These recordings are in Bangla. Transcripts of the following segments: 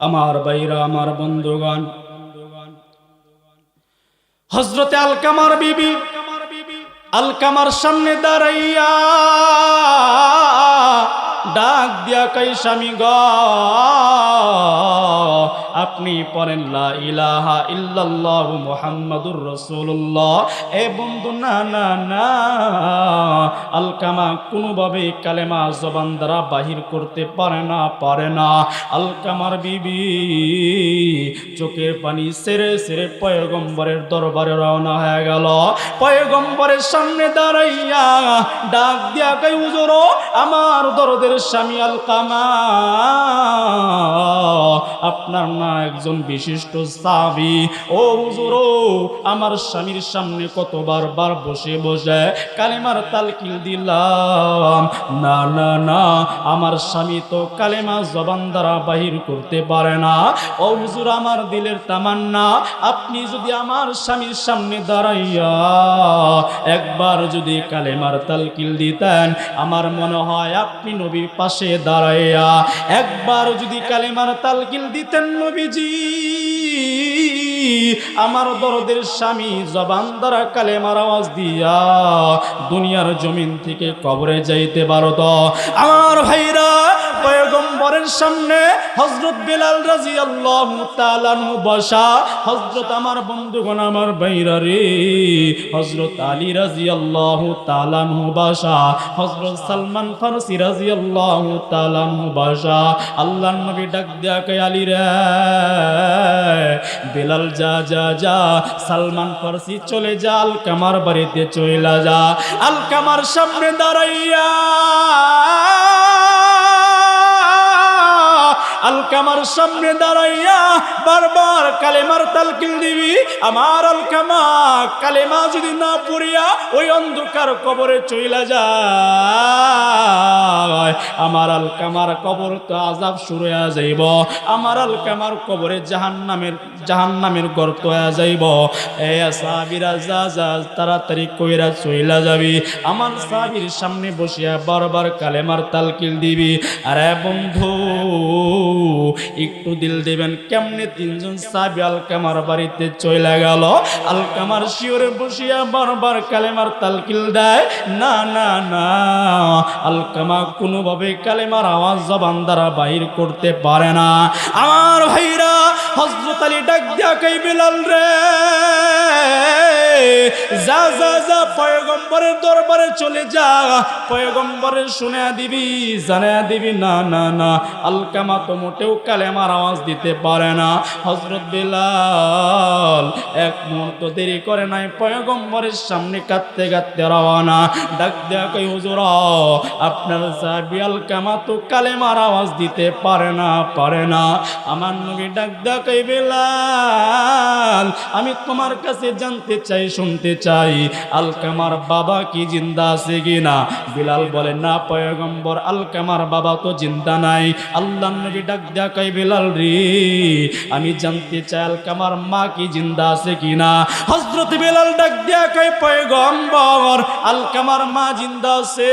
আমার ভাইরা, আমার বন্ধুগণ, হযরতে আলকামার বিবি আলকামার সামনে দাঁড়াইয়া ডাক দিয়া কই, স্বামী গ আপনি পড়েন লা ইলাহা ইল্লাল্লাহু মুহাম্মাদুর রাসূলুল্লাহ। এ বন্ধু, না না না, আলকামা কোনোভাবে কালেমা জবান দ্বারা বাহির করতে পারে না। আলকামার বিবি চোখের পানি সেরে সেরে পয়গম্বরের দরবারে রওনা হয়ে গেল। পয়গম্বরের সামনে দাঁড়াইয়া ডাক দিয়া কই, হুজুর আমার দরদের স্বামী আলকামা, আপনার না একজন বিশিষ্ট সাহাবী। ও হুজুর, আমার স্বামীর সামনে কতবার বসে বসে কালেমার তালকিল দিলাম, না না না, আমার স্বামী তো কালেমা জবান দ্বারা বাহির করতে পারে না। ও হুজুর, আমার দিলের তামান্না, আপনি যদি আমার স্বামীর সামনে দাঁড়াইয়া একবার যদি কালেমার তালকিল দিতেন, আমার মনে হয় আপনি নবীর পাশে দাঁড়াইয়া একবার যদি কালেমার তালকিল দিতেন, নবীজি আমার দরদের স্বামী জবান দ্বারা কালেমার আওয়াজ দিয়া দুনিয়ার জমিন থেকে কবরে যাইতে পারত। আমার ভাইরা, পয়গম্বরের সামনে হযরত বেলাল রাদিয়াল্লাহু তাআলা আনহু বসা, হযরত আমার বন্ধুগণ, আমার ভাইরা রে, হযরত আলী রাদিয়াল্লাহু তাআলা আনহু বসা, হযরত সালমান ফারসি রাদিয়াল্লাহু তাআলা আনহু বসা। আল্লাহর নবী ডাক দিয়া কয়, আলী রে, বেলাল যা যা যা, সালমান ফারসি চলে যা, আলকামার বাড়িতে চইলা যা। আলকামার সামনে দাঁড়াইয়া আলকামার সামনে দাঁড়াইয়া বারবার কালেমার তালকিল দিবি। আমার আলকামা কালেমা যদি না পড়িয়া ওই অন্ধকার কবরে চইলা যায়, আমার আলকামার কবর তো আযাব শুরু হয়ে যাইব, আমার আলকামার কবরে জাহান্নামের গর্ত হয়ে যাইব। এ সাহাবীরা যা যা, তাড়াতাড়ি কইরা চইলা যাবি। আমার সাহাবীর সামনে বসিয়া বারবার কালেমার তালকিল দিবি। আরে বন্ধু, একটু দিল দিবেন, কেমনে তিনজন সাহাবী আলকামার বাড়িতে চলে গেল। আলকামার শিওরে বসিয়া বারবার কালেমার তালকিল দেয়, না না না, আলকামা কোনোভাবে কালেমার আওয়াজ জবান দ্বারা বাহির করতে পারে না। আমার ভাইরা, হযরত আলী ডাক দিয়া কই, বেলাল রে, যা যা যা, পয়গম্বরের দরবারে চলে যা, পয়গম্বরের শুনে দিবি, জানা দিবি। না না না, আলকামা তো মোটেও কালেমার আওয়াজ দিতে পারে না। হযরত বেলাল এক মুহূর্ত দেরি করে নাই, পয়গম্বরের সামনে কাঁদতে কাঁদতে রওনা। ডাক দেয়া কই, হুজুর, আপনার সাহাবী আলকামা তো কালেমার আওয়াজ দিতে পারে না। আমার নবী ডাক দেয়া কই, বেলাল, আমি তোমার কাছে জানতে চাই, শুনতে চাই, আলকামার বাবা কি জিন্দা আছে কিনা? বেলাল বলে, না পয়গম্বর, আলকামার বাবা তো জিন্দা নাই। আল্লাহর নবী ডাক দেয়া কই, বেলাল রে, আমি জানতে চাই আলকামার মা কি জিন্দা আছে কিনা? হযরত বেলাল ডাক দেয়া কই, পয়গম্বর, আলকামার মা জিন্দা আছে।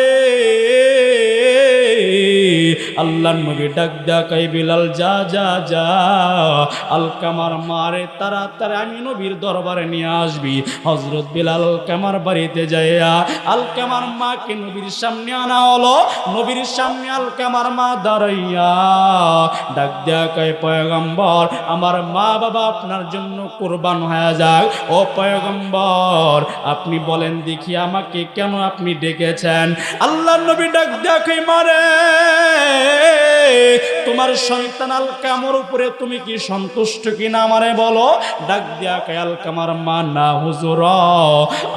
আল্লাহর নবী ডাক দেয়া কই, বেলাল যা যা যা, আলকামার মারে তাড়াতাড়ি আমি নবীর দরবারে নিয়ে আসবি। হযরত বেলাল আলকামার বাড়িতে যাইয়া আলকামার মাকে নবীর সামনে আনা হলো। নবীর সামনে আলকামার মা দাঁড়াইয়া ডাক দেয়া কয়, পয়গম্বর, আমার মা বাবা আপনার জন্য কুরবান হয়ে যাক। ও পয়গম্বর, আপনি বলেন দেখি, আমাকে কেন আপনি ডেকেছেন? আল্লাহর নবী ডাক দেয়া কয়, মারে, তোমার সন্তান আলকামার উপরে তুমি কি সন্তুষ্ট কিনা আমারে বলো। ডাক দিয়া কয় আলকামার মা, না হুজুর,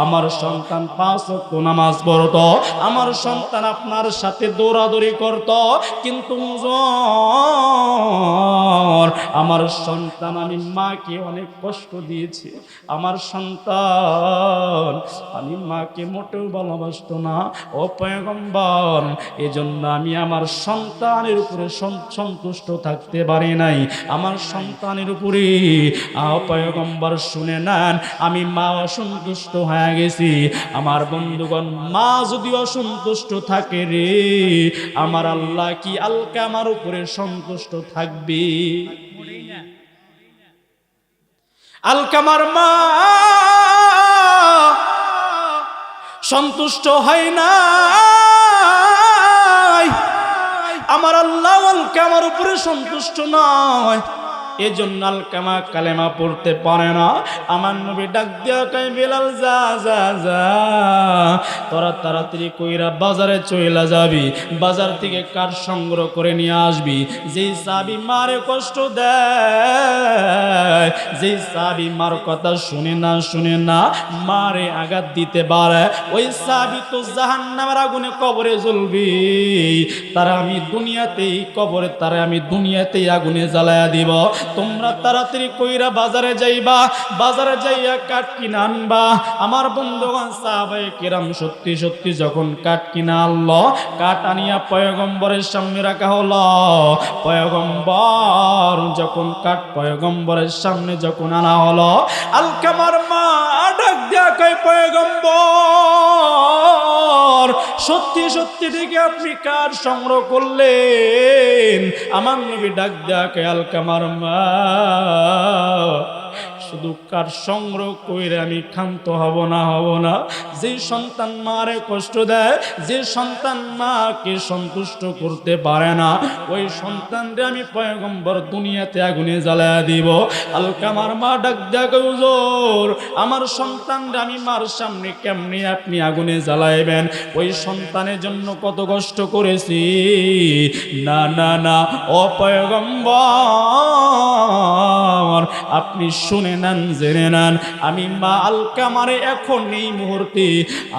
আমার সন্তান 5 ওয়াক্ত নামাজ পড়তো, আমার সন্তান আপনার সাথে দৌড়াদৌড়ি করত, কিন্তু হুজুর, আমার সন্তান, আমি মাকে অনেক কষ্ট দিয়েছি, আমার সন্তান, আমি মাকে মোটেও ভালোবাসতো না। ও পয়গম্বর, এজন্য আমি আমার সন্তানের উপরে সন্তুষ্ট থাকতে পারি নাই, আমার সন্তানের উপরে। পয়গম্বর শুনে নেন, আমি মা অসন্তুষ্ট হয়ে গেছি। আমার বন্ধুগণ, মা যদি অসন্তুষ্ট থাকে রে, আমার আল্লাহ কি আলকামার উপরে সন্তুষ্ট থাকবে? আলকামার মা সন্তুষ্ট হয় না, আমার আল্লাহ আলকামার উপরে সন্তুষ্ট নয়, এজন্য আলকামা কালেমা পড়তে পারে না। আমার নবী ডাক দিয়া কয়, বেলাল যা যা যা, তোরা তাড়াতাড়ি কইরা বাজারে চইলা যাবি, বাজার থেকে কাঠ সংগ্রহ করে নিয়ে আসবি। যেই সাহাবী মারে কষ্ট দেয়, যেই সাহাবী মার কথা শুনে না মারে আঘাত দিতে পারে, ওই সাহাবী তো জাহান্নামের আগুনে কবরে জ্বলবি। তারা আমি দুনিয়াতেই কবরে, তারা আমি দুনিয়াতেই আগুনে জ্বালায়া দিব। তোমরা তাড়াতাড়ি কইরা বাজারে যাইবা, বাজারে যাইয়া কাঠ কিনে আনবা। আমার বন্ধুগণ সাহাবায়ে কেরাম সত্যি সত্যি যখন কাঠ কিনে আনলো, কাঠ আনিয়া পয়গম্বরের সামনে রাখা হলো। পয়গম্বর যখন কাঠ পয়গম্বরের সামনে যখন আনা হলো, আলকামার মা ডাক দিয়া কয়, পয়গম্বর সত্যি সত্যি দেখে আপনি কাঠ সংগ্রহ করলেন? আমার নবী ডাক দিয়া কয়, আলকামার মা শুধু কার সংগ্রহ কইরে আমি ক্ষান্ত হব না। যে সন্তান মারে কষ্ট দেয়, যে সন্তান মাকে সন্তুষ্ট করতে পারে না, ওই সন্তানরে আমি পয়গম্বর দুনিয়াতে আগুনে জ্বালায়া দিব। আলকামার মা ডাক দিয়া কয়, হুজুর আমার সন্তানরে আমি মার সামনে কেমনে আপনি আগুনে জ্বালাইবেন? ওই সন্তানের জন্য কত কষ্ট করেছি। না না না ও পয়গম্বর, আপনি শুনে নেন, জেনে নেন, আমি মা আলকামারে এখন এই মুহূর্তে,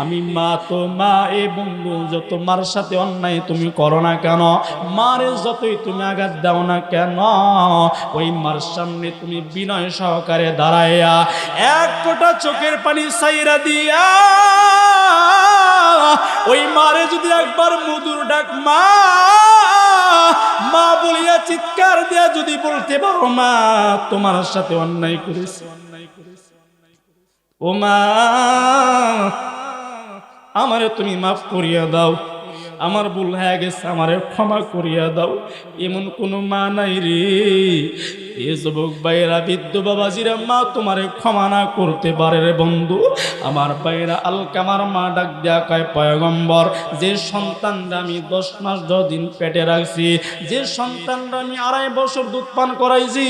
আমি মা তো মা, এ বন্ধু যত মার সাথে অন্যায় তুমি করো না কেন, মারে যতই তুমি আঘাত দাও না কেন, ওই মার সামনে তুমি বিনয় সহকারে দাঁড়াইয়া এক ফোঁটা চোখের পানি সাইরা দিয়া ওই মারে যদি একবার মধুর ডাক মা মা বলিয়া চিৎকার দিয়া যদি বলতে পারো, মা তোমার সাথে অন্যায় করেছি, ও মা আমারে তুমি মাফ করিয়া দাও, আমার ভুল হয়ে গেছে, আমারে ক্ষমা করিয়া দাও, এমন কোন মা নাই রে। এ যুবক ভাইরা, বৃদ্ধ বাবাজিরা, মা তোমারে ক্ষমা না করতে পারে রে বন্ধু। আমার ভাইরা, আলকামার মা ডাক দেয়া কয়, পয়গম্বর যে সন্তানরা আমি 10 মাস 10 দিন পেটে রাখছি, যে সন্তানরা আমি 2.5 বছর দুধ পান করাইছি,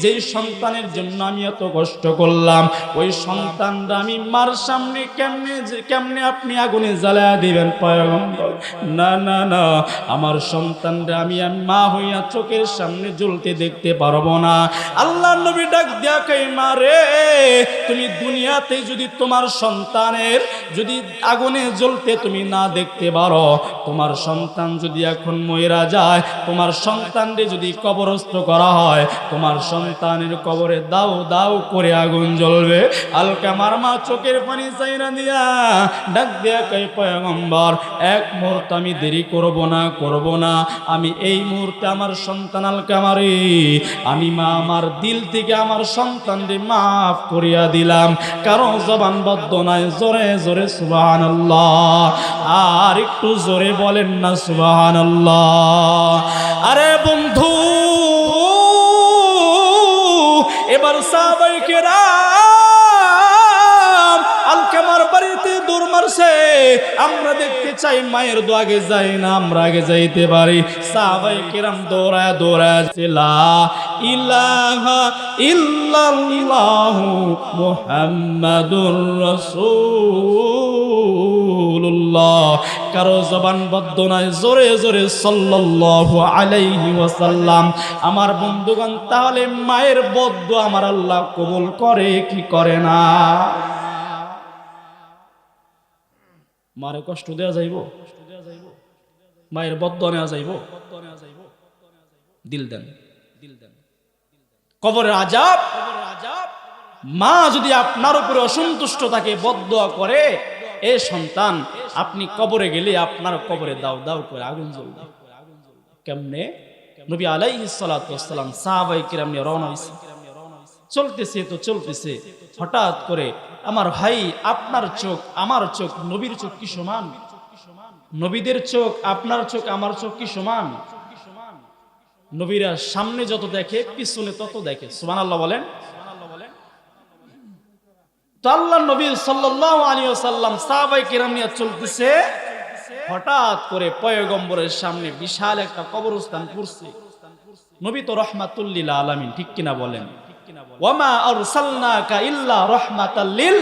যে সন্তানের জন্য আমি এত কষ্ট করলাম, ওই সন্তানরা আমি মার সামনে কেমনে আপনি আগুনে জ্বালায়া দিবেন পয়গম্বর? না না না, আমার সন্তানরা আমি মা হইয়া চোখের সামনে জ্বলতে দেখতে পারবো না। আল্লাহর নবী ডাক দিয়া কয়, মা রে, তুমি দুনিয়াতে যদি তোমার সন্তানের যদি আগুনে জ্বলতে তুমি না দেখতে পারো, তোমার সন্তান যদি এখন মইরা যায়, তোমার সন্তানরে যদি কবরস্থ করা হয়, তোমার সন্তানের কবরে দাও দাও করে আগুন জ্বলবে। আলকামার মা চোখের পানি চাইরা দিয়া ডাক দিয়া কয়, পয়গম্বর এক মুহূর্ত আমি দেরি করব না, আমি এই মুহূর্তে আমার সন্তান আলকামারে আমি মা আমার দিল থেকে আমার সন্তানকে মাফ করিয়া দিলাম। কারণ জবান বদ্ধ নাই, জোরে জোরে সুবহানাল্লাহ, আর একটু জোরে বলেন না সুবহানাল্লাহ। আরে বন্ধু, এবার সাহাবায়ে কেরাম আলকামার বাড়িতে দৌড় মারছে। আমরা দেখতে চাই মায়ের দোয়া আগে যাই না, আমরা আগে যাইতে পারি। সাহাবায়ে কেরাম দৌড়ায় লা ইলাহা ইল্লাল্লাহু মুহাম্মাদুর রাসূলুল্লাহ। কারো জবান বদ্ধ নাই, জোরে জোরে সাল্লাল্লাহু আলাইহি ওয়াসাল্লাম। আমার বন্ধুগণ, তাহলে মায়ের বদদুয়া আমার আল্লাহ কবুল করে কি করে না? মারে কষ্ট দেয়া যাইব, মায়ের বদদুয়া নেওয়া যাইব? দিল দেন। কবরের আযাব, মা যদি আপনার উপরে অসন্তুষ্ট থাকে, বদদুয়া করে, এ সন্তান আপনি কবরে গেলে আপনার কবরে দাও দাও করে আগুন জ্বলবে। কেমনে? নবী আলাইহিস সালাতু ওয়াস সালাম সাহাবায়ে কিরাম নিয়ে রওনা হইছে, চলতেছে, হঠাৎ করে আমার ভাই, আপনার চোখ আমার চোখ, নবীর চোখ কি সমান? নবীদের চোখ আপনার চোখ আমার চোখ কি সমান? নবীরা সামনে যত দেখে পিছনে তত দেখে। সুবহানাল্লাহ বলেন। তো আল্লাহ নবী সাল্লাল্লাহু আলাইহি ওয়াসাল্লাম সাহাবায়ে কিরাম নিয়ে চলতেছে, হঠাৎ করে পয়গম্বরের সামনে বিশাল একটা কবরস্থান পড়ছে। নবী তো রাহমাতুল লিল আলামিন, ঠিক কিনা বলেন? ওয়ামা আরসালনাকা ইল্লা রাহমাতাল লিল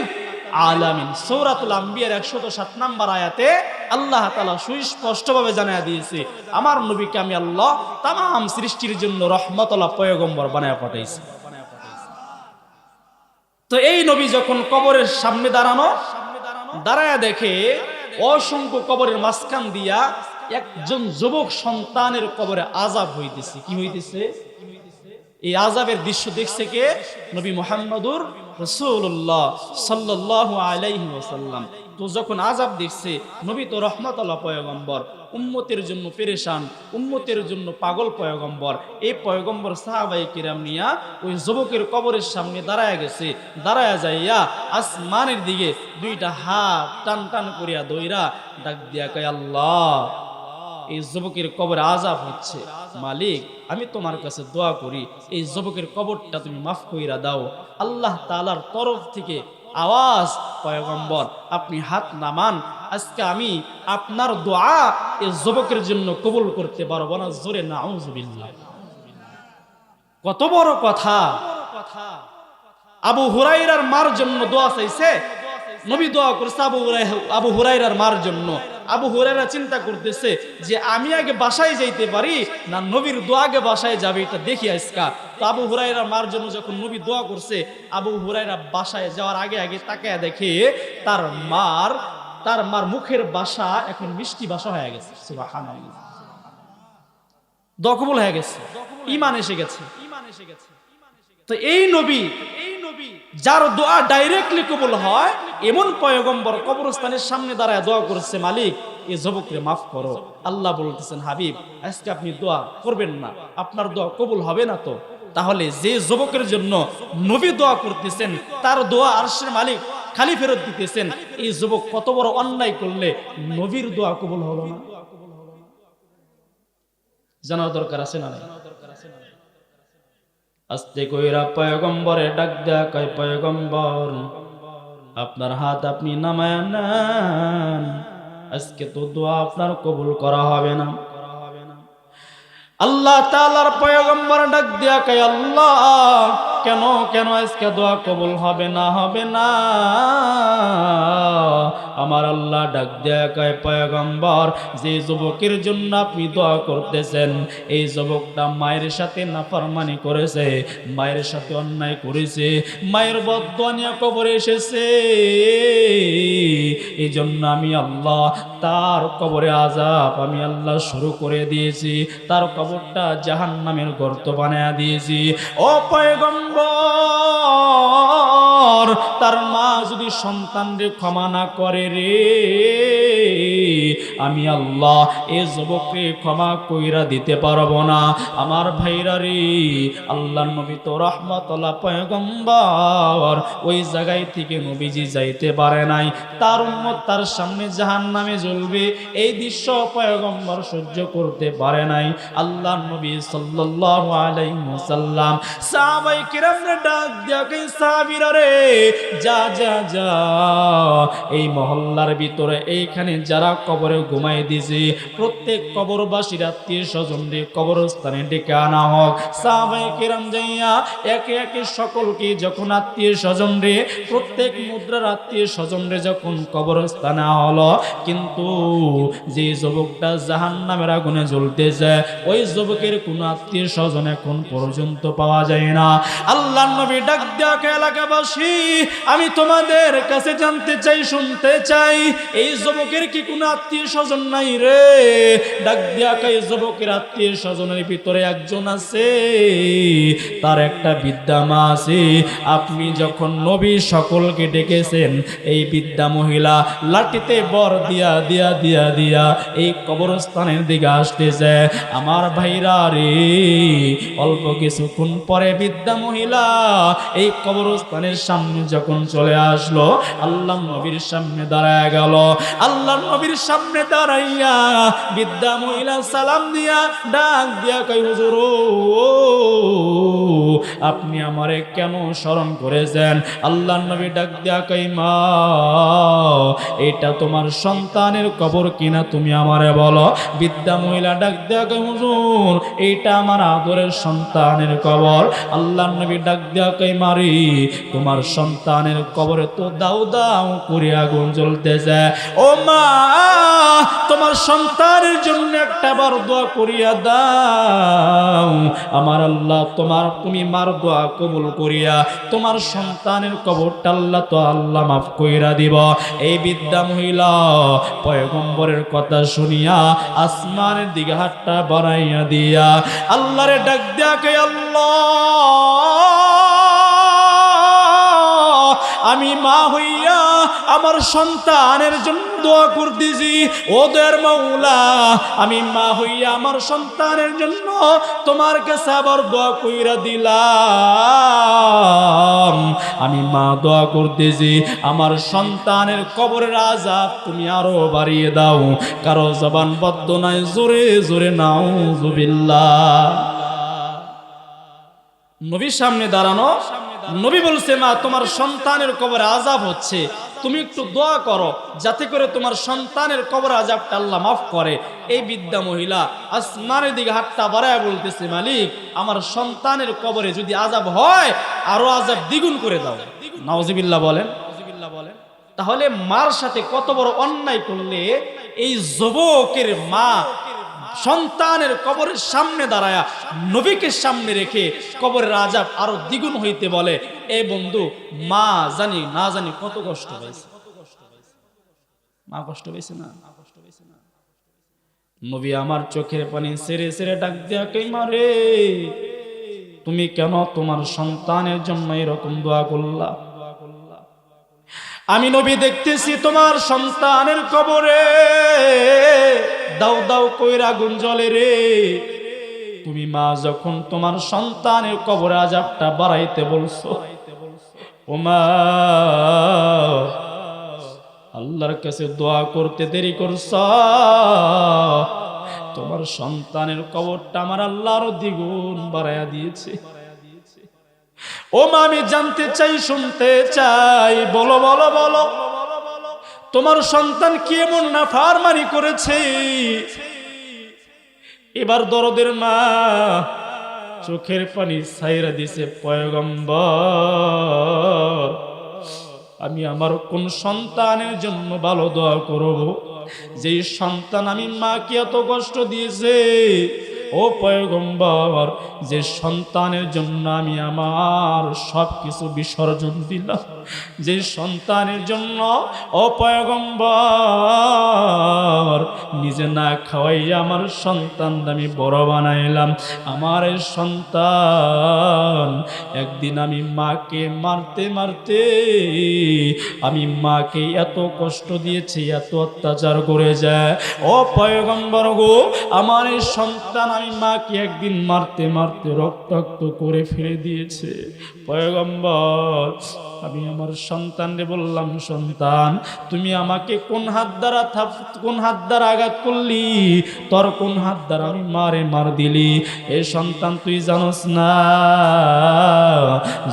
আলামিন। সূরাতুল আম্বিয়ার 107 নম্বর আয়াতে আল্লাহ তাআলা সুস্পষ্টভাবে জানায়া দিয়েছে, আমার নবীকে আমি আল্লাহ तमाम সৃষ্টির জন্য রহমতুল্লাহ পয়গম্বর বানায়া পাঠাইছি। তো এই নবী যখন কবরের সামনে দাঁড়ায়া দেখে অসংখ্য কবরের মাঝখান দিয়া একজন যুবক সন্তানের কবরে আযাব হইতেছে। কি হইতেছে? এই আযাবের দৃশ্য দেখছে কে? নবী মুহাম্মদুর রাসূলুল্লাহ সাল্লাল্লাহু আলাইহি ওয়াসাল্লাম। তো যখন আযাব দেখছে, নবী তো রহমতুল্লাহ পয়গম্বর, উম্মতের জন্য পেরেশান, উম্মতের জন্য পাগল পয়গম্বর। এই পয়গম্বর সাহাবায়ে কিরাম নিয়া ওই যুবকের কবরের সামনে দাঁড়ায়া গেছে। দাঁড়ায়া যাইয়া আসমানের দিকে দুইটা হাত টান টান করিয়া দইরা ডাক দিয়া কয়, আল্লাহ, এই যুবকের কবরে আযাব হচ্ছে, মালিক আমি তোমার কাছে দোয়া করি এই যুবকের কবরটা তুমি মাফ কইরা দাও। আল্লাহ তাআলার তরফ থেকে আওয়াজ, পয়গম্বর আপনি হাত নামান, আজকে আমি আপনার দোয়া এই যুবকের জন্য কবুল করতে পারবো না। জোরে নাউজুবিল্লাহ। কত বড় কথা! আবু হুরায়রার মার জন্য দোয়া চাইছে, নবী দোয়া করছে আবু হুরায়রার মার জন্য। আবু হুরায়রা চিন্তা করতেছে যে আমি আগে বাসায় যাইতে পারি না নবীর দোয়া আগে বাসায় যাবে, এটা দেখি আজকা। তো আবু হুরায়রার মার জন্য যখন নবী দোয়া করছে, আবু হুরায়রা বাসায় যাওয়ার আগে আগে তাকায়া দেখে তার মার মুখের ভাষা এখন মিষ্টি ভাষা হয়ে গেছে। সুবহানাল্লাহ। দোয়া কবুল হয়ে গেছে, ঈমান এসে গেছে। তো এই নবী যার দোয়া ডাইরেক্টলি কবুল হয়, এমন পয়গম্বর কবরস্থানের সামনে দাঁড়ায় দোয়া করছে, মালিক এই যুবককে মাফ করো। আল্লাহ বলতেছেন, হাবিব আজকে আপনি দোয়া করবেন না, আপনার দোয়া কবুল হবে না। তো তাহলে যে যুবকের জন্য নবী দোয়া করতেছেন, তার দোয়া আরশের মালিক খালি ফেরত দিতেছেন, এই যুবক কত বড় অন্যায় করলে নবীর দোয়া কবুল হলো না? জানার দরকার আছে না? আস্তে কইরা পয়গম্বরে ডাক দেয়া কয়, পয়গম্বর আপনার হাত আপনি নামায়া নেন, আজকে তো দোয়া আপনার কবুল করা হবে না। আল্লাহ তাআলার পয়গম্বর ডাক দেয়া কয়, আল্লাহ কেন আজকে দোয়া কবুল হবে না? আমার আল্লাহ ডাক দেয়া কয়, পয়গম্বর যে যুবকের জন্য আপনি দোয়া করতেছেন, এই যুবকটা মায়ের সাথে নাফরমানি করেছে, মায়ের সাথে অন্যায় করেছে, মায়ের বদদোয়া নিয়ে কবরে এসেছে। এই জন্য আমি আল্লাহ তার কবরে আযাব আমি আল্লাহ শুরু করে দিয়েছি, তার কবরটা জাহান্নামের গর্ত বানায়া দিয়েছি। ও পয়গম্বর, তার মা যদি সন্তানকে ক্ষমা না করে রে, আমি আল্লাহ এই যুবককে ক্ষমা কইরা দিতে পারবো না। আমার ভাইরা রে, আল্লাহর নবী তো রাহমাতুল্লাহ পয়গম্বর, ওই জায়গায় থেকে নবীজি যাইতে পারে নাই, তার উম্মত তার সামনে জাহান্নামে জ্বলবে, এই দৃশ্য পয়গম্বর সহ্য করতে পারে নাই। আল্লাহর নবী সাল্লাল্লাহু আলাইহি ওয়াসাল্লাম সাহাবায়ে কিরামরে ডাক দিয়া কই, সাহাবীরা রে, যা এই মহল্লার ভিতরে এইখানে যারা কবরে ঘুমাই দিছে, প্রত্যেক কবরবাসীর আত্মীয় স্বজনরে কবরস্থানে ডেকে আনা হোক। সাহাবায়ে কিরাম যাইয়া একে একে সকলকে যখন আত্মীয় স্বজনরে, প্রত্যেক মুদ্রার আত্মীয় স্বজনরে যখন কবরস্থানে হলো, কিন্তু যে যুবকটা জাহান্নামের আগুনে জ্বলতেছে, ওই যুবকের কোন আত্মীয় স্বজন এখন পর্যন্ত পাওয়া যায় না। আল্লাহর নবী ডাক দেয়া কয়, এলাকাবাসী আমি তোমাদের কাছে জানতে চাই, শুনতে চাই, এই যুবকের কি কোনো আত্মীয় স্বজন নাই রে? ডাক দেয়া কয়, যুবকের আত্মীয় স্বজনের ভিতরে একজন আছে, তার একটা বৃদ্ধা মা আছে। আপনি যখন নবী সকলকে ডেকেছেন, এই বৃদ্ধা মহিলা লাঠিতে বর দিয়া দিয়া দিয়া দিয়া এই কবরস্থানের দিকে আসতেছে। আমার ভাইরা রে, অল্প কিছুক্ষণ পরে বৃদ্ধা মহিলা এই কবরস্থানের সামনে যখন চলে আসলো, আল্লাহ নবীর সামনে দাঁড়ায় গেল। আল্লাহ নবীর সামনে দাঁড়াইয়া বৃদ্ধা মহিলা সালাম দিয়া ডাক দিয়া কই, হুজুর আপনি আমারে কেন স্মরণ করেছেন? আল্লাহর নবী ডাক দিয়া কই মা, এটা তোমার সন্তানের কবর কিনা তুমি আমারে বলো। বৃদ্ধা মহিলা ডাক দিয়া কই হুজুর, এইটা আমার আদরের সন্তানের কবর। আল্লাহর নবী ডাক দিয়া কই মারি, তোমার সন্তানের কবরে তো দাও দাও করে আগুন জ্বলতেছে। ও মা, তোমার সন্তানের জন্য একটা বার দোয়া করিয়া দাও। আমার আল্লাহ তুমি মার দোয়া কবুল করিয়া তোমার সন্তানের কবরটা আল্লাহ মাফ কইরা দিব। এই বৃদ্ধা মহিলা পয়গম্বরের কথা শুনিয়া আসমানের দিকে হাতটা বাড়াইয়া দিয়া আল্লাহরে ডাক দিয়া কে আল্লাহ, আমি মা হইয়া আমার সন্তানের জন্য দোয়া করতেছি। ও দয়ার মাওলা, আমি মা হইয়া আমার সন্তানের জন্য তোমার কাছে আবার দোয়া কইরা দিলাম। আমি মা দোয়া করতেছি, আমার সন্তানের কবরের আযাব তুমি আরো বাড়িয়ে দাও। কারো জবান বদ্ধ নাই, জোরে জোরে নাউযুবিল্লাহ। নবীর সামনে দাঁড়ানো, নবী বলছে মা তোমার সন্তানের কবরে আযাব হচ্ছে, তুমি একটু দোয়া করো যাতে করে তোমার সন্তানের কবরে আযাবটা আল্লাহ মাফ করে। এই বৃদ্ধা মহিলা আসমানের দিকে হাতটা বাড়ায় বলতেছে, মালিক আমার সন্তানের কবরে যদি আযাব হয় আরো আযাব দ্বিগুণ করে দাও। নাউযুবিল্লাহ বলেন। তাহলে মার সাথে কত বড় অন্যায় করলে এই যুবকের মা সন্তানের কবরের সামনে দাঁড়ায়া নবীকে সামনে রেখে কবরের আযাব আরো দ্বিগুণ হইতে বলে। এই বন্ধু, মা জানি না জানি কত কষ্ট পাইছে, মা কষ্ট পাইছে না? নবী আমার চোখের পানি ছেড়ে ছেড়ে ডাক দিয়া কই মারে, তুমি কেন তোমার সন্তানের জন্য এরকম দোয়া করলা? আমি নবী দেখতেছি তোমার সন্তানের কবরে দাও দাও কইরা আগুন জ্বলে রে। তুমি মা যখন তোমার সন্তানের কবরে আযাবটা বাড়াইতে বলছো, ও মা আল্লাহর কাছে দোয়া করতে দেরি করছ, তোমার সন্তানের কবরটা আমার আল্লাহ আরো দ্বিগুণ বাড়াইয়া দিয়েছে। ও মা আমি জানতে চাই, শুনতে চাই, বলো বলো বলো, তোমার সন্তান কি এমন নাফরমানি করেছে? এবার দরদের মা চোখের পানি ছাইরা দিছে, পয়গম্বর আমি আমার কোন সন্তানের জন্য ভালো দোয়া করব, যেই সন্তান আমি মাকে এত কষ্ট দিয়েছে। ও পয়গম্বর, যে সন্তানের জন্য আমি আমার সবকিছু বিসর্জন দিলাম, যে সন্তানের জন্য ও পয়গম্বর নিজে না খাওয়াইয়া আমার সন্তান আমি বড় বানাইলাম, আমার এই সন্তান একদিন আমি মাকে মারতে মারতে আমি মাকে এত কষ্ট দিয়েছি, এত অত্যাচার করে যায়। ও পয়গম্বর গো, আমার এই সন্তান আমি মাকে একদিন মারতে মারতে রক্তাক্ত করে ফেলে দিয়েছে। পয়গম্বর আমি আমার সন্তানরে বললাম, সন্তান তুমি আমাকে কোন হাত দ্বারা আঘাত করলি? তোর কোন হাত দ্বারা আমি মার দিলি? এ সন্তান তুই জানোস না,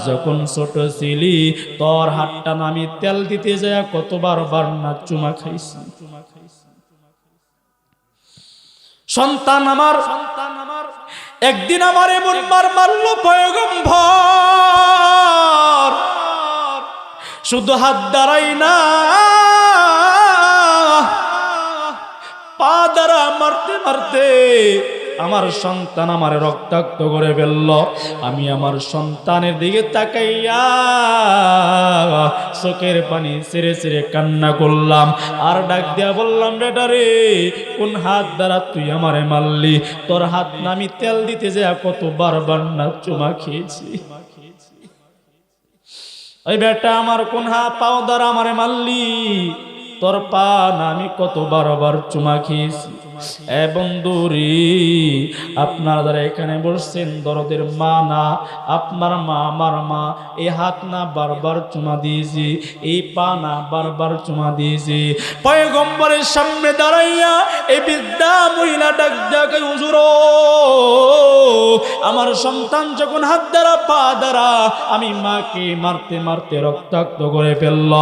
যখন ছোট ছিলি তোর হাতটা আমি তেল দিতে যায় কতবার না চুমা খাইছি। সন্তান আমার একদিন আমার এমন মারলো পয়গম্বর, শুধু হাত দ্বারাই না পা দ্বারা মারতে মারতে আমার সন্তান আমার রক্তাক্ত করে ফেলল। আমি আমার সন্তানের দিকে তাকাইয়া চোখের পানি ছেড়ে ছেড়ে কান্না করলাম, আর ডাক দিয়া বললাম, বেটা রে কোন হাত দ্বারা তুই আমারে মারলি? তোর হাত না আমি তেল দিতে যায় কতবার না চুমা খেয়েছি। ওই বেটা আমার কোন হাত পাও দ্বারা আমারে মারলি? তোর পান আমি কত বারবার চুমা খেয়েছি। এ বন্ধুরি, আপনারা যারা এখানে বসছেন দরদের মা না, আপনার মা আমার মা, এই হাত না বারবার চুমা দিয়েছি, এই পা না বারবার চুমা দিয়েছি। পয়গম্বরের সামনে দাঁড়াইয়া এই বৃদ্ধা মহিলা ডাক ডাকে, হুজুর আমার সন্তান যখন হাত দ্বারা পা দ্বারা আমি মাকে মারতে মারতে রক্তাক্ত করে ফেলল,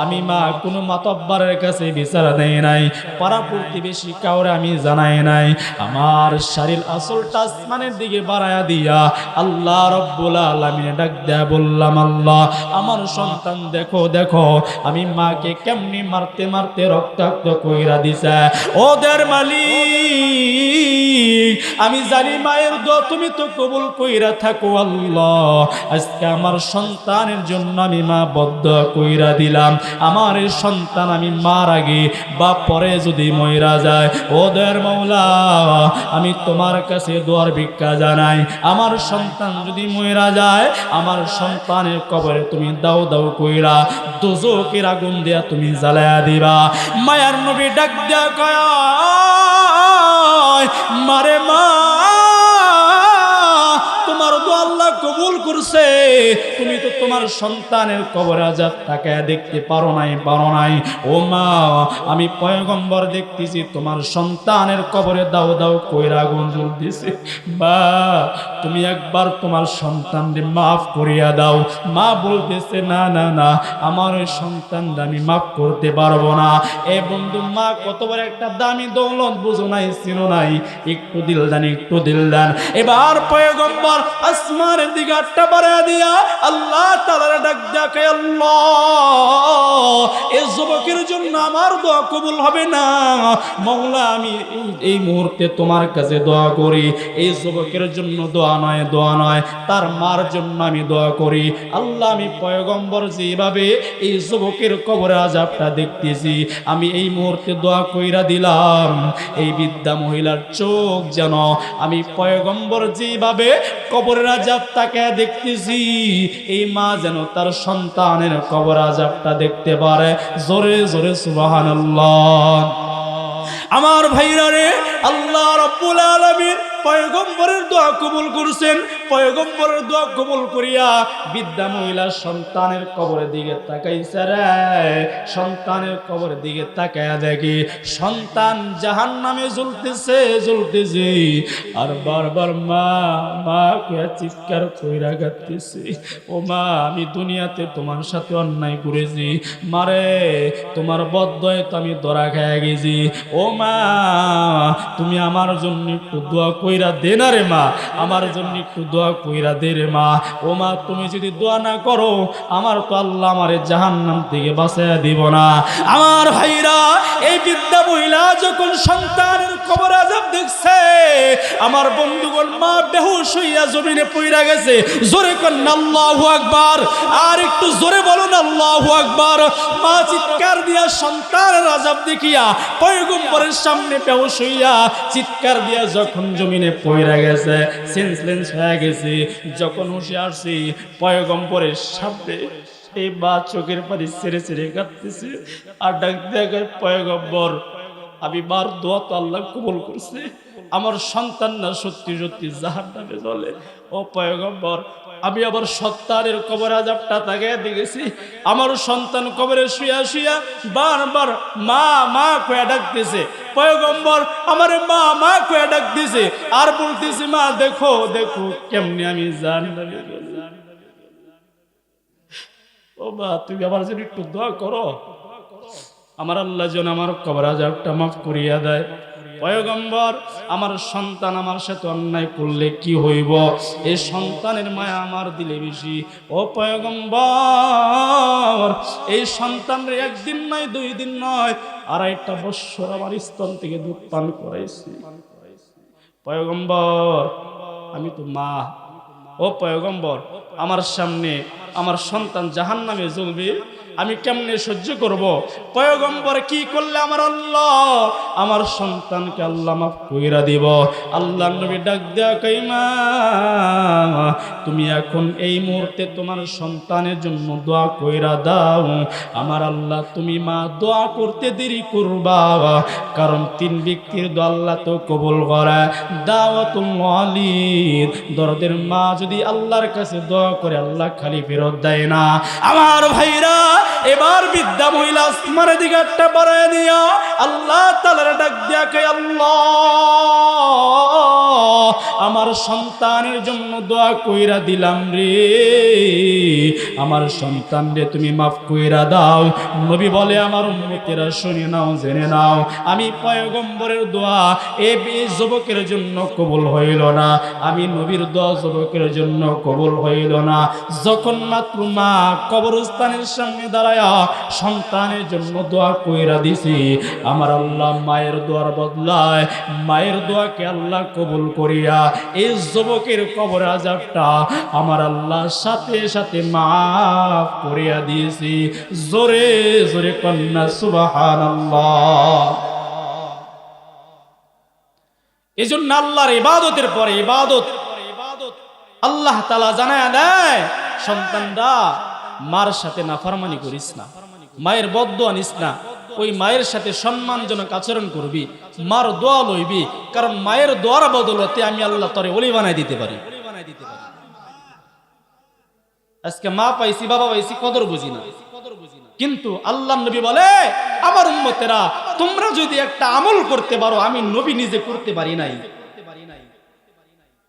আমি মা কোনো মাতব্বরের কাছে বিচার দেয় নাই, পাড়া প্রতিবেশী কাউরে আমি জানাই নাই, আমার শারীর আসলটা আসমানের দিকে বাড়ায়া দিয়া আল্লাহ রব্বুল আলামিন ডাক দেয়া বললাম, আল্লাহ আমার সন্তান দেখো দেখো আমি মাকে কেমনি মারতে মারতে রক্তাক্ত কইরা দিছে। ওদের মালিক আমি জানি মায়ের দোয়া তুমি তো কবুল কইরা থাকো আল্লাহ, আজকে আমার সন্তানের জন্য আমি মা বদ্ধ কইরা দিলাম, আমার এই সন্তান আমি মার আগে বা পরে যদি মইরা যায়, ওদের মাওলা আমি তোমার কাছে দোয়ার ভিক্ষা জানাই, আমার সন্তান যদি মইরা যায় আমার সন্তানের কবরে তুমি দাও দাও কইরা দোজখের আগুন দিয়া তুমি জ্বালায়া দিবা। মায়ার নবী ডাক দিয়া কয়, মারে মা তোমার দোয়া আল্লাহ কবুল করছে, তুমি তো তোমার সন্তানের কবরে আযাব তাকায়া দেখতে পারো নাই। ও মা আমি পয়গম্বর দেখতেছি তোমার সন্তানের কবরে দাও দাও কইরা আগুন জ্বলতেছে, মা তুমি একবার তোমার সন্তানকে মাফ করিয়া দাও। মা বলতেছে না না না আমার ওই সন্তানটা আমি মাফ করতে পারবো না। এ বন্ধু মা কত বড় একটা দামি দৌলত বুঝো নাই, চিনো নাই, একটু দিল দান। এবার পয়গম্বর আসমানের দিকে আটটা বাড়ায়া দিয়া আল্লাহ তাআলার ডাক ডাকে, আল্লাহ এই যুবকের জন্য আমার দোয়া কবুল হবে না, মাওলা আমি এই মুহূর্তে তোমার কাছে দোয়া করি, এই যুবকের জন্য দোয়া নয় তার মার জন্য আমি দোয়া করি। আল্লাহ আমি পয়গম্বর যেভাবে এই যুবকের কবরে আযাবটা দেখতেছি আমি এই মুহূর্তে দোয়া কইরা দিলাম, এই বৃদ্ধা মহিলার চোখ যেন আমি পয়গম্বর যেভাবে কবরের আযাব তাকে দেখতেছি এই মা যেন তার সন্তানের কবর আযাবটা দেখতে পারে। জোরে জোরে সুবহানাল্লাহ। আমার ভাইরা রে, আল্লাহ রাব্বুল আলামিন পয়গম্বরের দোয়া কবুল করছেন। পয়গম্বরের দোয়া কবুল করিয়া বৃদ্ধা মহিলা সন্তানের কবরের দিকে তাকাইছে রে, সন্তানের কবরের দিকে তাকায়া দেখি সন্তান জাহান্নামে জ্বলতেছে আর বারবার মা মা কইয়া চিৎকার কইরা কাঁদতেছে, ও মা আমি দুনিয়াতে তোমার সাথে অন্যায় করেছি, মারে তোমার বদদয়ে তো আমি ধরা খেয়ে গেছি, ও মা তুমি আমার জন্য একটু দোয়া কইরা দে না রে মা, আমার জন্য একটু দোয়া কইরা দে রে মা। ও মা তুমি যদি দোয়া না করো আমার তো আল্লাহ আমারে জাহান্নাম থেকে বাঁচাইয়া দিব না। আমার ভাইরা এই বৃদ্ধা মহিলা যখন সন্তানের কবর আযাব দেখছে আমার বন্ধুগণ মা বেহুশ হইয়া জমিনে পইরা গেছে। জোরে করেন আল্লাহু আকবার, আর একটু জোরে বলুন আল্লাহু আকবার। মা চিৎকার দিয়া সন্তানের আযাব দেখিয়া পয়গম্বরের সামনে বেহুশ হইয়া চিৎকার দিয়া যখন জমিনে পইরা গেছে, সেন্সলেস হয়ে গেছে, যখন হুঁশে আসছি পয়গম্বরের সামনে এই মা চোখের পানি ছেড়ে ছেড়ে কাঁদতেছে আর ডাক দেখায়, পয়গম্বর আমি মার দোয়া তো আল্লাহ কবুল করছে, আমার সন্তান না সত্যি সত্যি জাহান্নামে জ্বলে। ও পয়গম্বর আমি আবার সন্তানের কবর আযাবটা তাকিয়ে দেখেছি, আমার সন্তান কবরে শুয়া শুয়া বারবার মা মা কয়ে ডাকতেছে। পয়গম্বর আমারে মা মা কয়ে ডাকতেছে আর বলতেছে, মা দেখো দেখো কেমনি আমি জাহান্নামে জ্বলি। ও মা তুমি আমার জন্য একটু দোয়া করো, আমার আল্লাহ যেন আমার কবর আযাবটা মাফ করিয়া দেয়। পয়গম্বর আমার সন্তান আমার সাথে অন্যায় করলে কি হইব, এই সন্তানের মায়া আমার দিলে বেশি। ও পয়গম্বর এই সন্তানের একদিন নয় 2 দিন নয় 2.5 বছর আমার স্তন থেকে দুধ পান করাইছি। পয়গম্বর আমি তো মা। ও পয়গম্বর আমার সামনে আমার সন্তান জাহান্নামে জ্বলবে, আমি কেমনে সহ্য করব? পয়গম্বর কি করলে আমার আল্লাহ আমার সন্তানকে আল্লাহ মাফ কইরা দিব? আল্লাহ নবী ডাক দেয়া কইমা, তুমি এখন এই মুহূর্তে তোমার সন্তানের জন্য দোয়া কইরা দাও। আমার আল্লাহ তুমি মা দোয়া করতে দেরি করবা, কারণ 3 ব্যক্তির দোয়া আল্লাহ তো কবুল করে। দাওয়াতুল ওয়ালিদ, দরদের মা যদি আল্লাহর কাছে দোয়া করে আল্লাহ খালি ফেরত দেয় না। আমার ভাইরা, এবার বৃদ্ধা মহিলা আসমানের দিকে একটা বাড়ায় দিয়া আল্লাহ তাআলার ডাক দিয়া কয়, আল্লাহ আমার সন্তানের জন্য দোয়া কইরা দিলাম রে, আমার সন্তান রে তুমি মাফ কইরা দাও। নবী বলে, আমার উম্মতেরা শুনে নাও, জেনে নাও, আমি পয়গম্বরের দোয়া এই যুবকের জন্য কবুল হইল না, আমি নবীর দোয়া যুবকের জন্য কবুল হইল না। যখন মাত্র মা কবরস্থানের সামনে দাঁড়ায়া সন্তানের জন্য দোয়া কইরা দিছি, আমার আল্লাহ মায়ের দোয়ার বদলায় মায়ের দোয়াকে আল্লাহ কবুল করিয়া এই যুবকের কবর আযাবটা আমার আল্লাহ সাথে সাথে মাফ করিয়া দিয়েছি। জোরে জোরে কন্যা সুবহানাল্লাহ। এজন্য আল্লাহর ইবাদতের পরে ইবাদত আল্লাহ তাআলা জানায়া দেয়, সন্তানরা মার সাথে নাফরমানি করিস না, মায়ের বদদোয়া নিস না, ওই মায়ের সাথে সম্মানজনক আচরণ করবি, মার দোয়া লইবি, কারণ মায়ের দোয়ার বদলতে আমি আল্লাহ তোরে ওলি বানাই দিতে পারি। আজকে মা পাইছি বাবা পাইছি কদর বুঝি না, কিন্তু আল্লাহ নবী বলে, আমার উম্মতেরা তোমরা যদি একটা আমল করতে পারো আমি নবী নিজে করতে পারি নাই,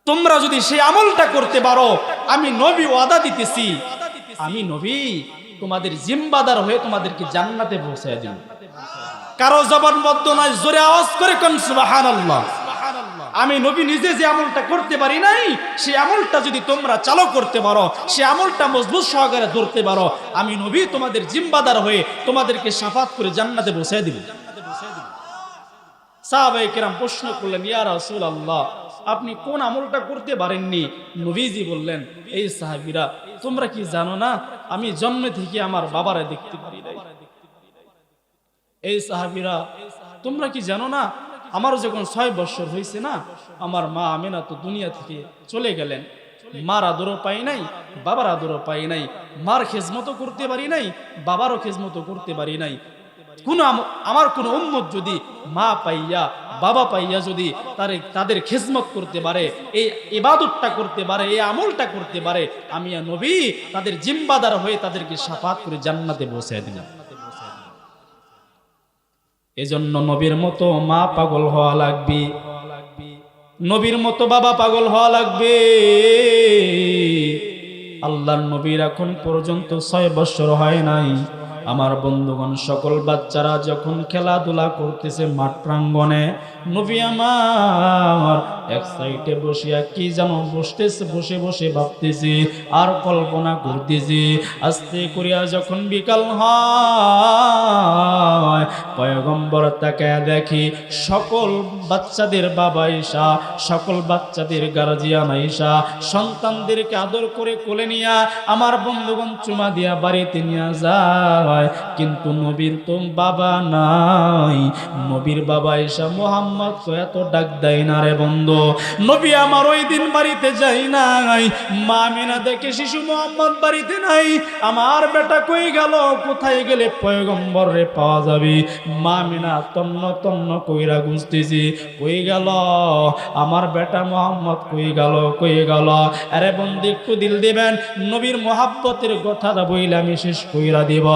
তোমরা যদি সেই আমলটা করতে পারো আমি নবী ওয়াদা দিতেছি, আমি নবী তোমাদের জিম্বাদার হয়ে তোমাদেরকে জান্নাতে পৌঁছায় দিব। কারো জবানবদ্ধ নয়, জোরে আওয়াজ করে কোন সুবহানাল্লাহ। আমি নবী নিজে যে আমলটা করতে পারি নাই সেই আমলটা যদি তোমরা চালু করতে পারো, সেই আমলটা মজবুত সহকারে ধরতে পারো, আমি নবী তোমাদের জিম্বাদার হয়ে তোমাদেরকে শাফাত করে জান্নাতে পৌঁছায় দিব। সাহাবায়ে কেরাম প্রশ্ন করলেন, ইয়া রাসূলুল্লাহ আপনি কোন আমলটা করতে পারেননি? নবীজি বললেন, এই সাহাবীরা তোমরা কি জানো না আমি জন্মে থেকে আমার বাবারে দেখতে পারি নাই? এই সাহাবীরা তোমরা কি জানো না আমার যখন 6 বছর হয়েছে না, আমার মা আমেনা তো দুনিয়া থেকে চলে গেলেন, মার আদরও পাই নাই, বাবার আদরও পাই নাই, মার খেজমতো করতে পারি নাই, বাবারও খেজমতো করতে পারি নাই। আমার কোন উম্মত যদি মা পাইয়া বাবা পাইয়া যদি তাদের খেজমত করতে পারে, এই ইবাদতটা করতে পারে, এই আমলটা করতে পারে, আমি নবী তাদের জিম্বাদার হয়ে তাদেরকে শাফাত করে জান্নাতে পৌঁছায় দিলাম। এজন্য নবীর মতো মা পাগল হওয়া লাগবে, নবীর মতো বাবা পাগল হওয়া লাগবে। আল্লাহর নবীর এখন পর্যন্ত 6 বছর হয় নাই। আমার বন্ধুগণ, সকল বাচ্চারা যখন খেলাধুলা করতেছে মাঠ প্রাঙ্গণে, নবী আমার এক সাইডে বসিয়া কি যেন বসে বসে ভাবতেছি আর কল্পনা করতেছি। আস্তে করিয়া যখন বিকাল হয়, পয়গম্বর তাকায়া দেখি সকল বাচ্চাদের বাবা ঈশা, সকল বাচ্চাদের গার্জিয়ান ঈশা সন্তানদেরকে আদর করে কোলে নিয়া আমার বন্ধুগণ চুমা দিয়া বাড়িতে নিয়ে যায়, কিন্তু নবীর তো বাবা নাই। নবীর বাবা ঈশা মুহাম্মদ তো এত ডাক দেয় না রে বন্ধু। নবী আমার ওই দিন বাড়িতে যাই নাই, মা আমিনা দেখে শিশু মুহাম্মদ বাড়িতে নাই, আমার বেটা কই গেল, কোথায় গেলে পয়গম্বর রে পাওয়া যাবে। মা আমিনা তন্ন তন্ন কইরা খুঁজতেছি, কই গেল আমার বেটা মুহাম্মদ, কই গেল। আরে বন্ধু একটু দিল দিবেন, নবীর মোহাব্বতের কথাটা বইলে আমি শেষ কইরা দিব।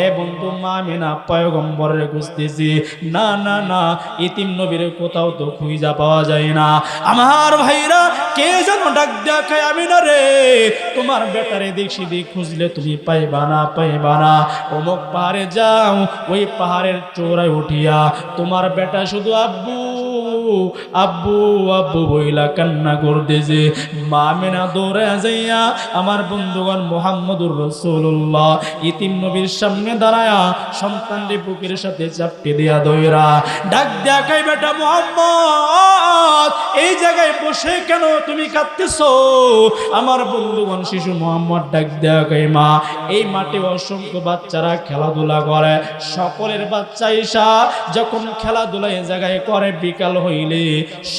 এ বন্ধু মা আমিনা পয়গম্বরের খুঁজতেছি, না না না ইতিম নবীর কোথাও তো খুঁজা পাওয়া যায় না। আমার ভাইরা কে যেন ডাক দেখায়, আমিনা রে তোমার বেটারে দেখি দিক খুঁজলে তুমি পাইবা না, অমুক পাহাড়ে যাও, ওই পাহাড়ের চূড়ায় উঠিয়া তোমার বেটা শুধু আব্বু আব্বু আব্বু বইলা কান্না করতেছে। মা আমিনা দৌড়ে যাইয়া আমার বন্ধুগণ মুহাম্মদুর রাসূলুল্লাহ ইতিম নবীর সামনে দাঁড়ায়া সন্তানটি বুকের সাথে চাপটে দিয়া দইরা ডাক দিয়া কই, বেটা মুহাম্মদ এই জায়গায় বসে কেন তুমি কাঁদতেছো? আমার বন্ধুগণ শিশু মুহাম্মদ ডাক দিয়া কই, মা এই মাঠে অসংখ্য বাচ্চারা খেলাধুলা করে, সকলের বাচ্চা ঈশা যখন খেলাধুলা এই জায়গায় করে বিকাল হইলে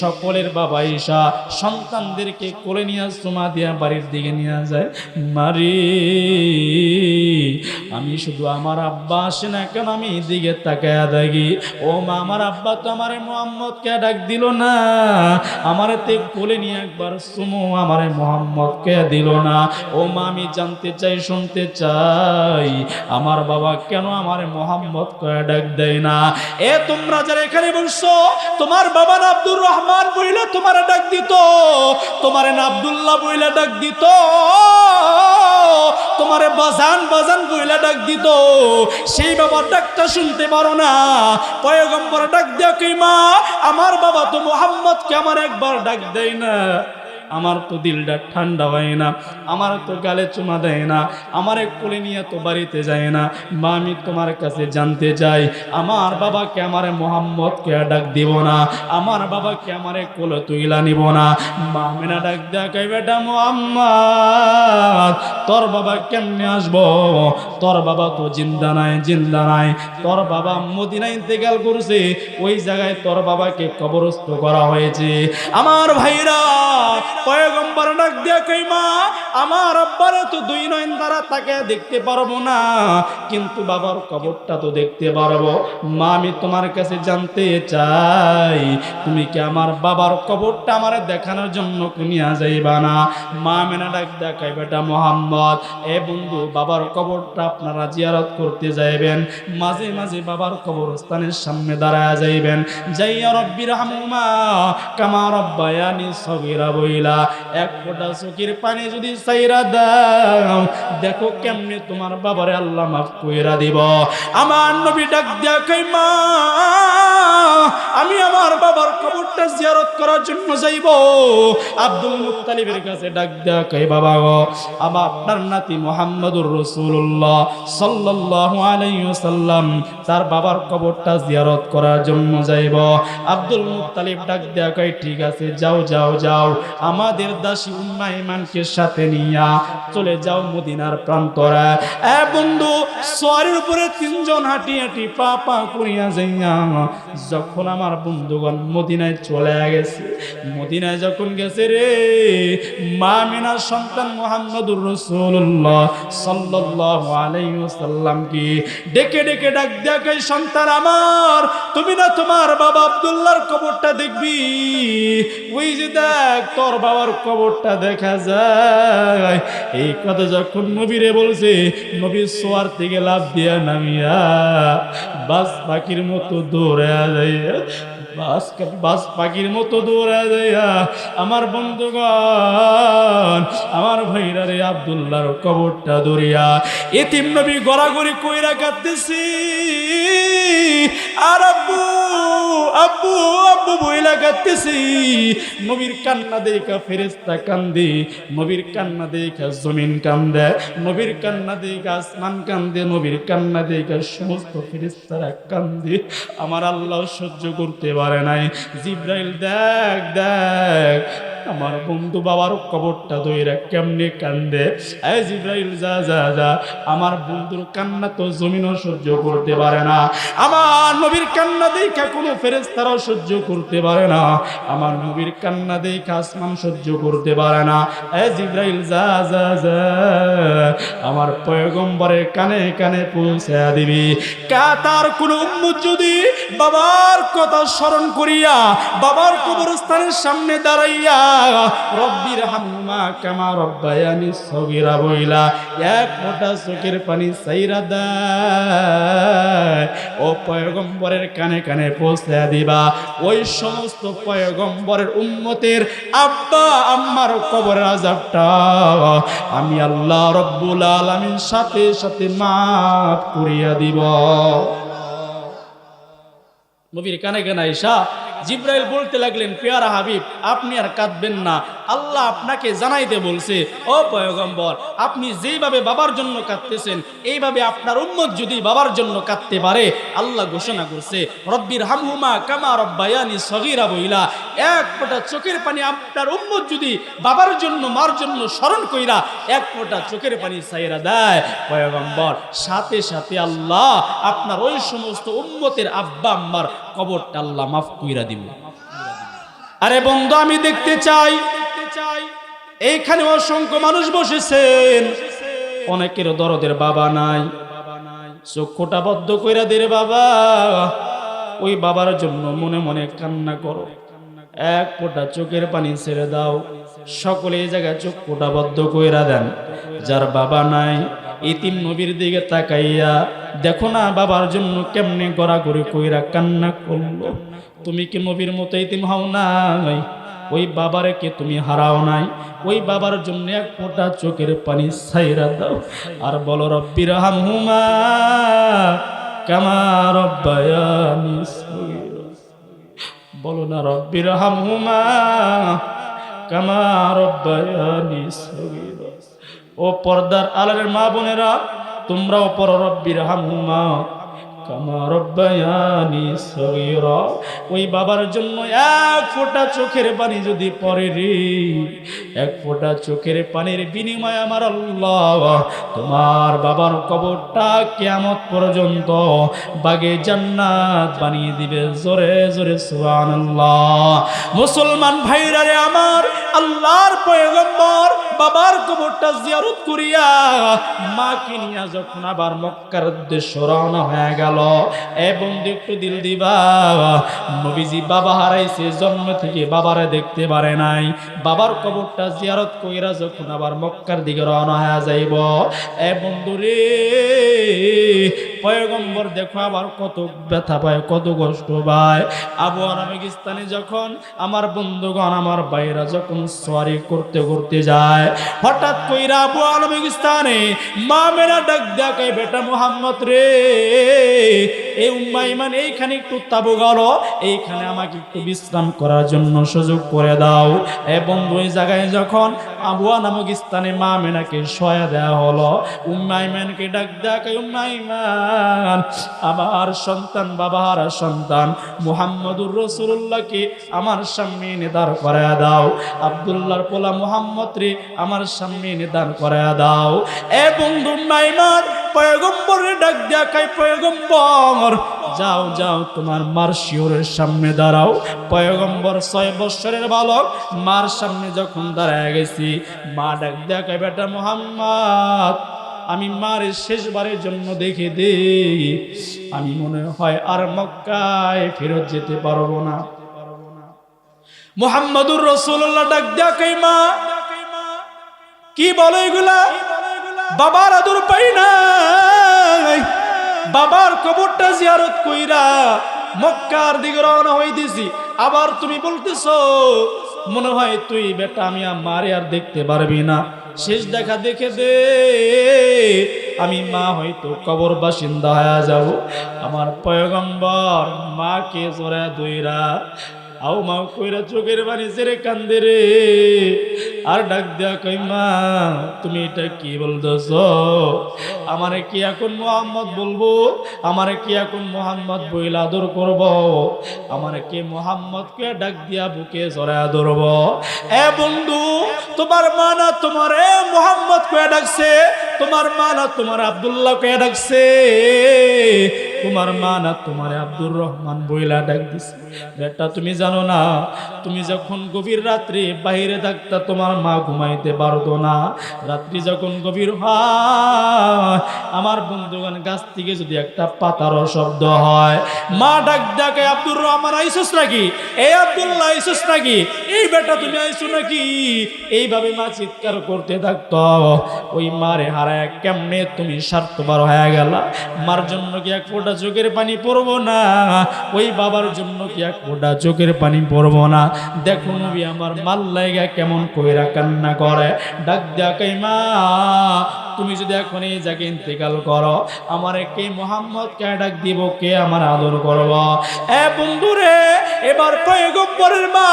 সকলের বাবা ঈশা সন্তানদেরকে কোলে নিয়ে চুমা দিয়া বাড়ির দিকে নিয়ে যায়। মারি আমি শুধু আমার আব্বা আসে না কেন আমি এদিকে তাকায়া দেখি, ও মা আমার আব্বা তো আমারে মুহাম্মদকে ডাক দিল না, আমারে তে কোলে নিয়ে একবার চুমু আমারে মুহাম্মদকে দিল না। ও মা আমি জানতে চাই, শুনতে চাই আমার বাবা কেন আমারে মুহাম্মদকে ডাক দেয় না? এ তোমরা যারা এখানে বলছো তোমার বাবা না আব্দুর রহমান বইলে তোমার ডাক দিত, তোমার না আব্দুল্লাহ বইলে ডাক দিত, তোমারে বাজান বাজান বইলে ডাক দিত, সেই বাবার ডাকটা শুনতে পারো না? পয়গম্বর ডাক দেয় কি, মা আমার বাবা তো মুহাম্মদকে আমার একবার ডাক দেয় না, আমার তো দিলটা ঠান্ডা হয় না, আমার তো গালে চুমা দেয় না, আমার কোলে নিয়ে তো বাড়িতে যায় না। মা আমি তোমার কাছে জানতে চাই আমার বাবাকে আমারে মুহাম্মদকে ডাক দিব না, আমার বাবাকে আমারে কোলে তুইলা নিব না? মা আমিনা ডাক দেয়া কই, বেটা মুহাম্মদ তোর বাবা কেমনে আসবো? তোর বাবা তো জিন্দা নাই, জিন্দা নাই, তোর বাবা মদিনায় ইন্তেকাল করছে, ওই জায়গায় তোর বাবাকে কবরস্থ করা হয়েছে। আমার ভাইরা পয়গম্বর ডাক দিয়া কই, মা আমার আব্বার তো দুই নয়ন দ্বারা তাকে দেখতে পারবো না, কিন্তু বাবার কবরটা তো দেখতে পারবো। মা আমি তোমার কাছে জানতে চাই তুমি কি আমার বাবার কবরটা আমারে দেখানোর জন্য নিয়ে যাইবা না? মা আমিনা ডাক দিয়া কই, বেটা মুহাম্মদ এ বন্ধু বাবার কবরটা আপনারা জিয়ারত করতে যাইবেন, মাঝে মাঝে বাবার কবরস্থানের সামনে দাঁড়ায়া যাইবেন, যাইয়া রব্বির হামুমা কামা রব্বায়ানি সগীরা বইলা এক ফোঁটা চোখের পানি যদি চাইরা দাও, দেখো কেমনে তোমার বাবারে আল্লাহ মাফ কইরা দিব। আমার নবী ডাক দিয়া কই, মা আমি আমার বাবার কবরটা জিয়ারত করার জন্য যাইব। আব্দুল মুত্তালিবের কাছে ডাক দিয়া কই, বাবা গো আমার আপনার নাতি মুহাম্মদুর রাসূলুল্লাহ সাল্লাল্লাহু আলাইহি ওয়াসাল্লাম তার বাবার কবরটা জিয়ারত করার জন্য যাইব। আব্দুল মুত্তালিব ডাক দিয়া কই, ঠিক আছে যাও যাও যাও, আমাদের দাসী উম্মে ঈমানকে সাথে নিয়া চলে যাও মদিনার প্রান্তরে। এ বন্ধু সোয়ারের উপরে তিনজন হাঁটি হাঁটি পা পা করিয়া যাইয়া যখন আমার বন্ধুগণ মদিনায় চলে গেছে, মদিনায় যখন গেছে রে মা আমিনার সন্তান মুহাম্মদুর রাসূলুল্লাহ সাল্লাল্লাহু আলাইহি ওয়াসাল্লাম কি ডেকে ডেকে ডাক দিয়া কই, সন্তান আমার তুমি না তোমার বাবা আব্দুল্লাহর কবরটা দেখবি? ওই যে দেখ তোর বাবার কবরটা দেখা যায়। এই কথা যখন নবীরে বলছে, নবী সোয়ার থেকে লাফ দিয়া নামিয়া বাস পাখির মতো দৌড়ে যায়, বাস পাখির মতো দৌড়া যাইয়া আমার বন্ধুগণ আমার ভাইরা রে আব্দুল্লাহর কবরটা দরিয়া এতিম নবী গড়াগড়ি কইরা কাঁদতেছি, আর আব্বু আব্বু আব্বু বইলা কাঁদতেছি। নবীর কান্না দেখা ফেরেশতা কান্দে, নবীর কান্না দেখা জমিন কান্দে, নবীর কান্না দেখা আসমান কান্দে, নবীর কান্না দেখা সমস্ত ফেরেশতারা কান্দে। আমার আল্লাহ সহ্য করতে পারে নাই। জিব্রাইল দেখ দেখ আমার বন্ধু বাবার কবরটা ধইরা কেমনে কান্দে। এই জিব্রাইল যা যা যা, আমার বন্ধুর কান্না তো জমিনও সহ্য করতে পারে না, আমার নবীর কান্না দেখা কোনো ফেরেশতারাও সহ্য করতে পারে না, আমার নবীর কান্না দেখা আসমান সহ্য করতে পারে না। এই জিব্রাইল যা যা যা, আমার পয়গম্বরের কানে কানে পৌঁছে দিবি। তার কোন উম্মত যদি বাবার কথা স্মরণ করিয়া বাবার কবরস্থানের সামনে দাঁড়াইয়া রব্বির হামহুমা কামা রব্বায়ানি সগীরা বইলা এক ফোঁটা চোখের পানি চাইরা দেয়, ও পয়গম্বরের কানে কানে পৌঁছে দিবা। ওই সমস্ত পয়গম্বরের উম্মতের আব্বা আম্মার কবরের আযাবটা আমি আল্লাহ রব্বুল আলামিন সাথে সাথে মাফ করিয়া দিব। নবীর কানে কানে আয়েশা জিবরাইল বলতে লাগলেন, পেয়ারা হাবিব, আপনি আর কাঁদবেন না, আল্লাহ আপনাকে জানাইতে বলছে, ও পয়গম্বর, আপনি যেইভাবে বাবার জন্য কাঁদতেছেন এইভাবে আপনার উম্মত যদি বাবার জন্য কাঁদতে পারে, আল্লাহ ঘোষণা করছে, রব্বির হামহুমা কামা রব্বায়ানি সগীরা বইলা, এক ফোঁটা চোখের পানি আপনার উম্মত যদি বাবার জন্য মার জন্য স্মরণ কইরা এক ফোঁটা চোখের পানি ছাইরা দেয় পয়গম্বর, সাথে সাথে আল্লাহ আপনার ওই সমস্ত উম্মতের আব্বা আম্মার কবরটা আল্লাহ মাফ কইরা দিবে। আরে বন্ধু, আমি দেখতে চাই এইখানে অসংখ্য মানুষ বসেছেন, অনেকের দরদের বাবা নাই, চক্ষুটা বদ্ধ কইরা দে রে বাবা, ওই বাবার জন্য মনে মনে কান্না করো, এক ফোঁটা চোখের পানি ছেড়ে দাও। সকলে এই জায়গায় চক্ষুটা বদ্ধ কইরা দেন। যার বাবা নাই, ইতিম নবীর দিকে তাকাইয়া দেখো না বাবার জন্য কেমনে গড়াগড়ি কইরা কান্না করলো। তুমি কি নবীর মতো ইতিম হও নাই? ওই বাবারে কে তুমি হারাও নাই? ওই বাবার জন্য এক ফোঁটা চোখের পানি ছাইরা দাও আর বলো, রব্বির হামহুমা কামা রব্বায়ানি সগীরা। বলো না, রব্বির হামহুমা কামা রব্বায়ানি সগীরা। ও পর্দার আড়ালের মা বোনেরা, তোমরাও পড়ো, রব্বির হামহুমা কামা রব্বায়ানি সগীরা। ওই বাবার জন্য এক ফোঁটা চোখের পানি যদি পড়ে রে, এক ফোঁটা চোখের পানির বিনিময়ে আমার আল্লাহ তোমার বাবার কবরটা কিয়ামত পর্যন্ত বাগে জান্নাত বানিয়ে দিবে। জোরে জোরে সুবহানাল্লাহ। মুসলমান ভাইরা রে আমার, আল্লাহর পয়গম্বর বাবার কবরটা জিয়ারত করিয়া মাকে নিয়ে যখন আবার মক্কার উদ্দেশ্যে রওনা হয়ে গেল, এ বন্ধু একটু দিল দিবা, নবীজি বাবা হারাইছে, জন্ম থেকে বাবারে দেখতে পারে নাই, বাবার কবরটা জিয়ারত কইরা যখন আবার মক্কার দিকে রওনা হয়ে যাইব, এ বন্ধু রে পয়গম্বর দেখো আবার কত ব্যথা পায়, কত কষ্ট পায়। আবু আরামিস্তানে যখন আমার বন্ধুগণ, আমার ভাইরা যখন সওয়ারি করতে করতে যায়, হঠাৎ কইরা আবু আরামিস্তানে মা মেরা ডাক দেখাই, বেটা মুহাম্মদ রে, এই উম্মাহ ইমান এইখানে একটু তাবু গালো, এইখানে আমাকে একটু বিশ্রাম করার জন্য সুযোগ করে দাও। এ বন্ধু, ওই জায়গায় যখন আবুয়া নামক স্থানে মা মেনাকে শোয়া দেওয়া হলো, উম্মাহ ইমানকে ডাক দেখাই, উম্মাহ ইমান, আমার সন্তান, বাবার সন্তান মুহাম্মদুর রাসূলুল্লাহকে আমার সামনে নিদার করে দাও, আব্দুল্লাহর পোলা মুহাম্মদ রে আমার সামনে নিদান করে দাও। এ বন্ধু, উম্মাহ ইমান পয়গম্বরের ডাক দেখাই, পয়গম্বর যাও যাও তোমার মার শিওরের সামনে দাঁড়াও। পয়গম্বর 6 বৎসরের বালক মার সামনে যখন দাঁড়ায় গেছি, মা ডাক দেখাই, বেটা মুহাম্মদ, আমি মার শেষবারের জন্য দেখে দে, আমি মনে হয় আর মক্কায় ফেরত যেতে পারবো না। মুহাম্মদুর রাসূলুল্লাহ ডাক দেখাই, মা কি বলে এগুলা? বাবার আদর পাই নাই, বাবার কবরটা জিয়ারত কইরা মক্কার দিকে রওনা হইতেছি, আবার তুমি বলতেছো মনে হয় তুই বেটা আমি আমারে আর দেখতে পারবি না, শেষ দেখা দেখে দে, আমি মা হয়তো কবর বাসিন্দা হয়ে যাব। আমার পয়গম্বর মাকে জোড়া দইরা আও মাও কইরা চোখের পানি ছেড়ে কান্দে রে, আর ডাক দেয়া কই, মা তুমি এটা কি বলতেছ? আমারে কি এখন মুহাম্মদ বলবো? আমারে কি এখন মুহাম্মদ বইলা আদর করব? আমারে কি মুহাম্মদ কে ডাক দিয়া বুকে জড়ায়া ধরব? এ বন্ধু, তোমার মা না তোমারে মুহাম্মদ কে ডাকছে, তোমার মা না তোমার আব্দুল্লাহ কে ডাকছে, তোমার মা না তোমারে আব্দুর রহমান বইলা ডাক দিছে। বেটা তুমি জানো না, তুমি যখন গভীর রাত্রে বাইরে থাকতা তোমার মা ঘুমাইতে পারতো না, রাত্রি যখন গভীর হয় আমার বন্ধুগণ গাছ থেকে যদি একটা পাতারও শব্দ হয়, মা ডাক ডাকে, আব্দুর রহমান আইসুস নাকি? এই আব্দুল্লাহ আইসুস নাকি? এই বেটা তুমি আইসু নাকি? এইভাবে মা চিৎকার করতে থাকতো। ওই মারে হারায় কেমনে তুমি স্বার্থপর হয়ে গেলা? মার জন্য কি এক ফোঁটা চোখের পানি পড়বো না? ওই বাবার জন্য কি এক ফোঁটা চোখের পানি পড়বো না? দেখো নবী আমার মাল লাইগা কেমন কইরা কান্না করে, ডাক দেখাই, মা তুমি যদি এখন এই জায়গায় ইন্তেকাল করো, আমার কে মুহাম্মদ কে ডাক দিব, কে আমার আদর করব? এ বন্ধুরে এবার পয়গম্বরের মা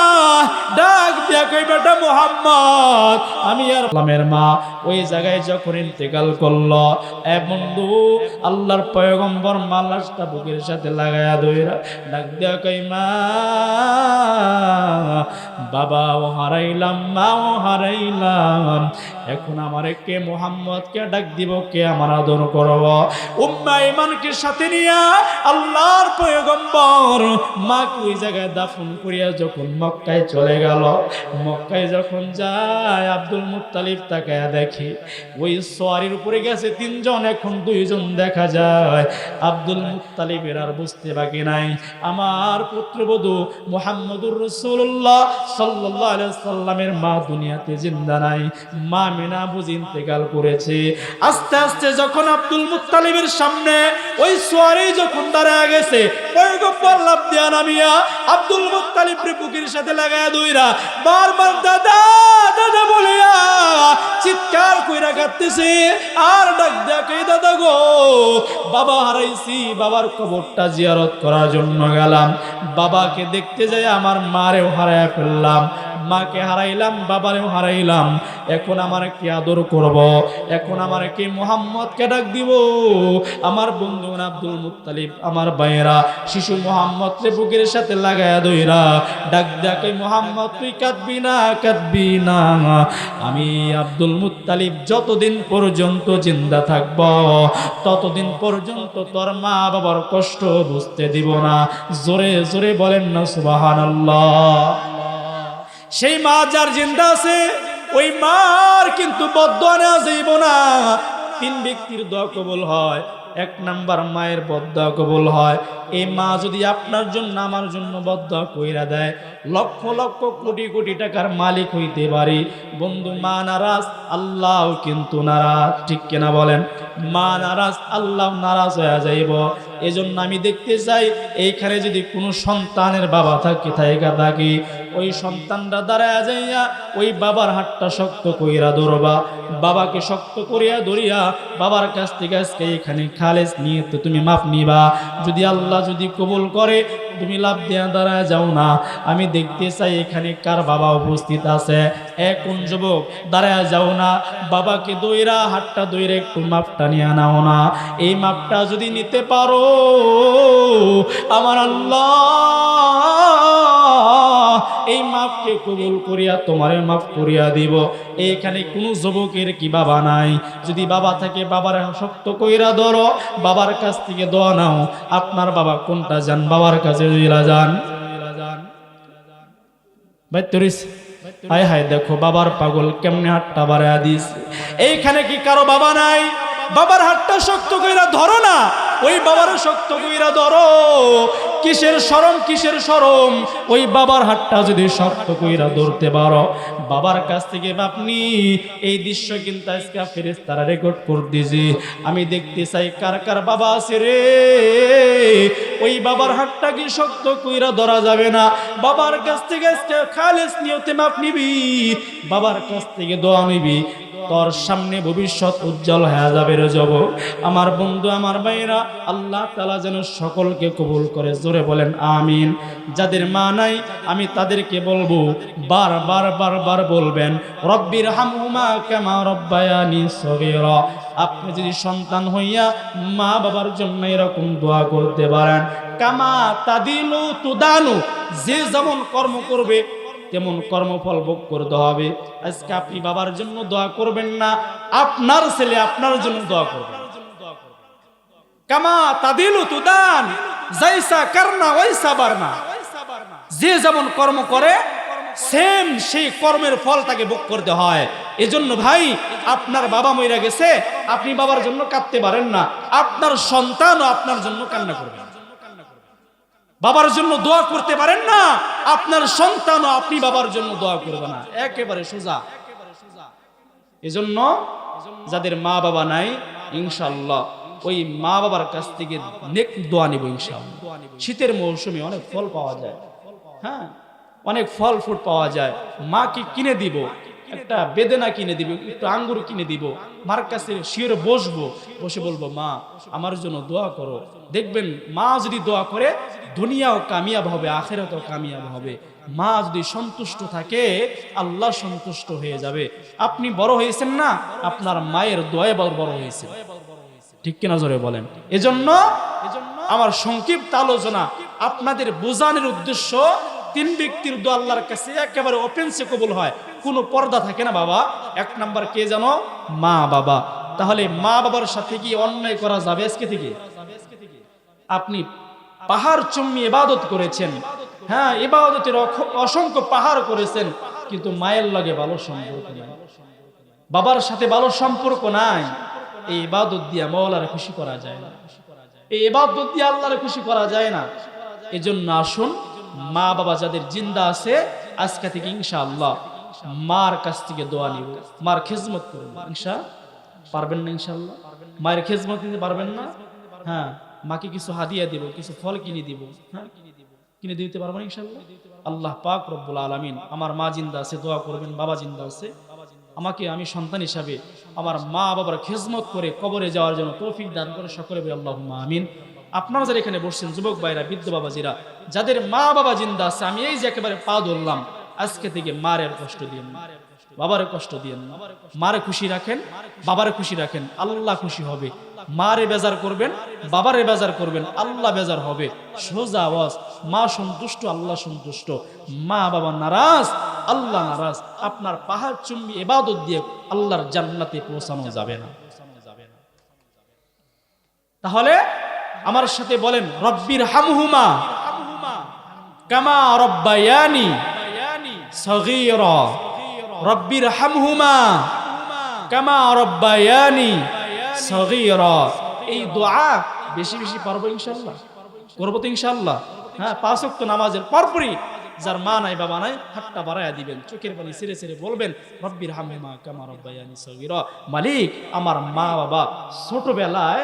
ডাক দিয়া কই বেটা মুহাম্মদ আমি আর আল্লামের মা ওই জায়গায় যখন ইন্তেকাল করলো এ বন্ধু আল্লাহর পয়গম্বর মা লাশটা বুকের সাথে লাগায়া ধইরা ডাক দিয়া কই মা বাবাও হারাইলাম মাও হারাইলাম এখন আমারে কে মুহাম্মদকে ডাক দিব কে আমার আদর করব উম্মে ঈমানকে সাথে নিয়া আল্লাহর পয়গম্বর মা ওই জায়গায় দাফন করিয়া যখন মক্কায় চলে গেল মক্কায় যখন যায় আব্দুল মুত্তালিব তাকায়া দেখি ওই সোয়ারির উপরে গেছে তিনজন এখন দুইজন দেখা যায় আব্দুল মুত্তালিবের আর বুঝতে বাকি নাই আমার পুত্রবধূ মুহাম্মদুর রাসূলুল্লাহ সাল্লাল্লাহু আলাইহি সাল্লামের মা দুনিয়াতে জিন্দা নাই মা মিনা বুঝি ইন্তেকাল করেছে আস্তে আস্তে যখন আব্দুল মুত্তালিবের সামনে ওই সোয়ারি যখন দাঁড়ায় গেছে পয়গম্বর লাফ দিয়া নামিয়া আব্দুল মুত্তালিবের বুকের সাথে লাগায়া ধইরা বারবার দাদা দাদা বলিয়া চিৎকার কইরা কাঁদতেছে আর ডাক দেখে দাদা গো বাবা হারাইছি বাবার কবরটা জিয়ারত করার জন্য গেলাম বাবাকে দেখতে যাই আমার মারেও হারায়া ফেললাম মাকে হারাইলাম বাবারেও হারাইলাম এখন আমার কি আদর করব এখন আমার কি মুহাম্মদকে ডাক দিব আমার বন্ধু আব্দুল মুত্তালিব আমার ভাইয়েরা শিশু মুহাম্মদকে বুকের সাথে লাগায়া ধইরা ডাক ডাকে মুহাম্মদ তুই কাঁদবি না আমি আব্দুল মুত্তালিব যতদিন পর্যন্ত জিন্দা থাকব ততদিন পর্যন্ত তোর মা বাবার কষ্ট বুঝতে দিব না জোরে জোরে বলেন না সুবহানাল্লাহ সেই মা যার জিন্দা আছে ওই মার কিন্তু বদদোয়া নেওয়া যাইব না তিন ব্যক্তির দোয়া কবুল হয় এক নাম্বার মায়ের বদদোয়া কবুল হয় এই মা যদি আপনার জন্য আমার জন্য বদদোয়া কইরা দেয় লক্ষ লক্ষ কোটি কোটি টাকার মালিক হইতে পারি বন্ধু মা নারাজ আল্লাহ কিন্তু নারাজ ঠিক কিনা বলেন মা নারাজ আল্লাহ নারাজ হয়ে যাইব এজন্য আমি দেখতে চাই এইখানে যদি কোনো সন্তানের বাবা থাকি ওই সন্তানরা দাঁড়ায় যাইয়া ওই বাবার হাতটা শক্ত কইরা ধরবা বাবাকে শক্ত করিয়া ধরিয়া বাবার কাছ থেকে আজকে এখানে খালেস নিয়ে তো তুমি মাপ নিবা যদি আল্লাহ যদি কবুল করে তুমি লাভ দিয়া দাঁড়ায় যাও না আমি দেখতে চাই এখানে কার বাবা উপস্থিত আছে কোন যুবক দাঁড়ায় যাও না বাবাকে দইরা হাতটা দইরা একটু মাপটা নিয়ে নাও না এই মাপটা যদি নিতে পারো আমার আল্লাহ এই মাপকে কবুল করিয়া তোমারে মাফ করিয়া দিব এইখানে কোনো যুবকের কি বাবা নাই যদি বাবা থাকে বাবার শক্ত কইরা ধরো বাবার কাছ থেকে দোয়া নাও আপনার বাবা কোনটা যান বাবার কাছে যান ভাই তরিস হায় হায় দেখো বাবার পাগল কেমনে হাতটা বাড়ায়া দিস এইখানে কি কারো বাবা নাই বাবার হাতটা শক্ত কইরা ধরো না ওই বাবার শক্ত কইরা ধরো কিসের শরম ওই বাবার হাতটা যদি শক্ত কইরা ধরতে পারো বাবার কাছ থেকে আপনি এই দৃশ্য কিন্তু আজকে ফেরেশতারা রেকর্ড করে দিয়েছে আমি দেখতে চাই কার কার বাবা আছে রে ওই বাবার হাতটা কি শক্ত কইরা ধরা যাবে না বাবার কাছ থেকে আজকে খালেস নিয়তে মাপ নিবি বাবার কাছ থেকে দোয়া নিবি তোর সামনে ভবিষ্যৎ উজ্জ্বল হয়ে যাবে রে যুবক আমার বন্ধু আমার ভাইরা আল্লাহ তাআলা যেন সকলকে কবুল করে জোরে বলেন আমিন যাদের মা নাই আমি তাদেরকে বলবো বারবার বলবেন রব্বির হামহুমা কামা রব্বায়ানি সগীরা আপনি যদি সন্তান হইয়া মা বাবার জন্য এরকম দোয়া করতে পারেন কামা তাদিলু তুদানু যে যেমন কর্ম করবে তেমন কর্মফল ভোগ করতে হবে আজকে আপনি বাবার জন্য দোয়া করবেন না আপনার ছেলে আপনার জন্য দোয়া করবে কামা তাদিলু তুদান জাইসা করনা ওয়াইসা বারনা যে যেমন কর্ম করে সেম সেই কর্মের ফল তাকে ভোগ করতে হয় এজন্য ভাই আপনার বাবা মইরা গেছে আপনি বাবার জন্য কাঁদতে পারেন না আপনার সন্তানও আপনার জন্য কান্না করবে বাবার জন্য দোয়া করতে পারেন না আপনার সন্তানও আপনি বাবার জন্য দোয়া করবে না একেবারে সোজা এজন্য যাদের মা বাবা নাই ইনশাআল্লাহ ওই মা বাবার কাছ থেকে নেক দোয়া নিব ইনশাআল্লাহ শীতের মৌসুমে অনেক ফল পাওয়া যায় হ্যাঁ অনেক ফল ফুট পাওয়া যায় মাকে কিনে দিব একটা বেদেনা কিনে দিব একটু আঙ্গুর কিনে দিব মার কাছে শিরে বসে বলবো মা আমার জন্য দোয়া করো দেখবেন মা যদি দোয়া করে দুনিয়াও কামিয়াব হবে, আখিরাতেও কামিয়াব হবে। মা যদি সন্তুষ্ট থাকে আল্লাহ সন্তুষ্ট হয়ে যাবে। আপনি বড় হয়েছেন না, আপনার মায়ের দোয়ায় বড় হয়েছেন, ঠিক কিনা জোরে বলেন। এজন্য আমার সংক্ষিপ্ত আলোচনা আপনাদের বোঝানোর উদ্দেশ্য, তিন ব্যক্তির দোয়া আল্লাহর কাছে একেবারে ওপেনসে কবুল হয়, কোনো পর্দা থাকে না বাবা। এক নাম্বার কে জানো? মা বাবা। তাহলে মা বাবার সাথে কি অন্যায় করা যাবে আজকে থেকে? আপনি পাহাড় চুম্মি ইবাদত করেছেন, হ্যাঁ ইবাদতের অসংখ্য পাহাড় করেছেন, কিন্তু মায়ের লগে ভালো সম্পর্ক নাই, বাবার সাথে ভালো সম্পর্ক নাই। এই ইবাদত দিয়ে মাওলার খুশি করা যায় না, এই ইবাদত দিয়ে আল্লাহর খুশি করা যায় না। এজন্য আসুন, মা বাবা যাদের জিন্দা আছে আজকে থেকে ইনশাআল্লাহ মার কাছ থেকে দোয়া নিব, মার খেজমত করব। পারবেন না ইনশাআল্লাহ? মায়ের খেজমত নিতে পারবেন না? হ্যাঁ, মাকে কিছু হাদিয়া দিব, কিছু ফল কিনে দিব, হ্যাঁ কিনে দিতে পারবেন ইনশাআল্লাহ? আল্লাহ পাক রব্বুল আলামিন, আমার মা জিন্দা আছে দোয়া করবেন, বাবা জিন্দা আছে, আমাকে আমি সন্তান হিসাবে আমার মা বাবার খেজমত করে কবরে যাওয়ার জন্য তৌফিক দান করে সকলে বলি আল্লাহুম্মা আমিন। আপনারা যারা এখানে বসছেন, যুবক ভাইরা, বৃদ্ধ বাবাজিরা, যাদের মা বাবা জিন্দা আছে, আমি এই যে একেবারে পা ধরলাম, আজকে থেকে মারের কষ্ট দিয়েন না, বাবারে কষ্ট দিয়েন না। মারে খুশি রাখেন, বাবারে খুশি রাখেন, আল্লাহ খুশি হবে। মারে বেজার করবেন, বাবারে বেজার করবেন, আল্লাহ বেজার হবে। সোজা আওয়াজ, মা সন্তুষ্ট আল্লাহ সন্তুষ্ট, মা বাবা নারাজ আল্লাহ নারাজ। আপনার পাহাড় চুম্বি ইবাদত দিয়ে আল্লাহর জান্নাতে পৌঁছানো যাবে না। তাহলে আমার সাথে বলেন, রব্বির হামহুমা কামা রব্বায়ানি সগীরা। রব্বির হামহুমা কামা রব্বায়ানি সগীরা। এই দোয়া বেশি বেশি পারবো ইনশাআল্লাহ, করবো তো ইনশাআল্লাহ। হ্যাঁ, 5 ওয়াক্ত নামাজের পরপরই যার মা নাই বাবা নাই হাতটা বাড়ায়া দিবেন, চোখের পানি ছেড়ে ছেড়ে বলবেন, রব্বির হামহুমা কামা রব্বায়ানি সগীরা। মালিক, আমার মা বাবা ছোটবেলায়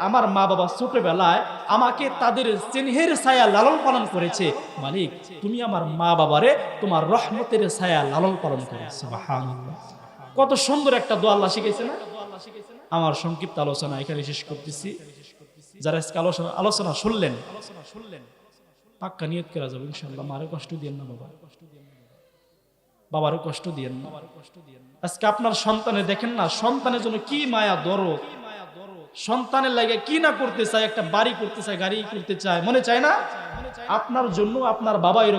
আমার মা বাবা ছোটবেলায় আমাকে তাদের স্নেহের ছায়া লালন পালন করেছে। মালিক, তুমি আমার মা বাবারে তোমার রহমতের ছায়া লালন পালন করো। সুবহানাল্লাহ, কত সুন্দর একটা দোয়া আল্লাহ শিখেছে না? আমার সংক্ষিপ্ত আলোচনা এখানে শেষ করতেছি। যারা আজকে আলোচনা শুনলেন, পাক্কা নিয়ত করা যাবে ইনশাআল্লাহ, মারে কষ্ট দিয়েন না বাবা, বাবারও কষ্ট দিয়েন না। আজকে আপনার সন্তানে দেখেন না, সন্তানের জন্য কি মায়া দরদ, সন্তানের লাগে কি না করতে চায়, একটা বাড়ি করতে চায়, গাড়ি করতে চায়, মনে চায় না? আপনার জন্য আপনার বাবা এরকম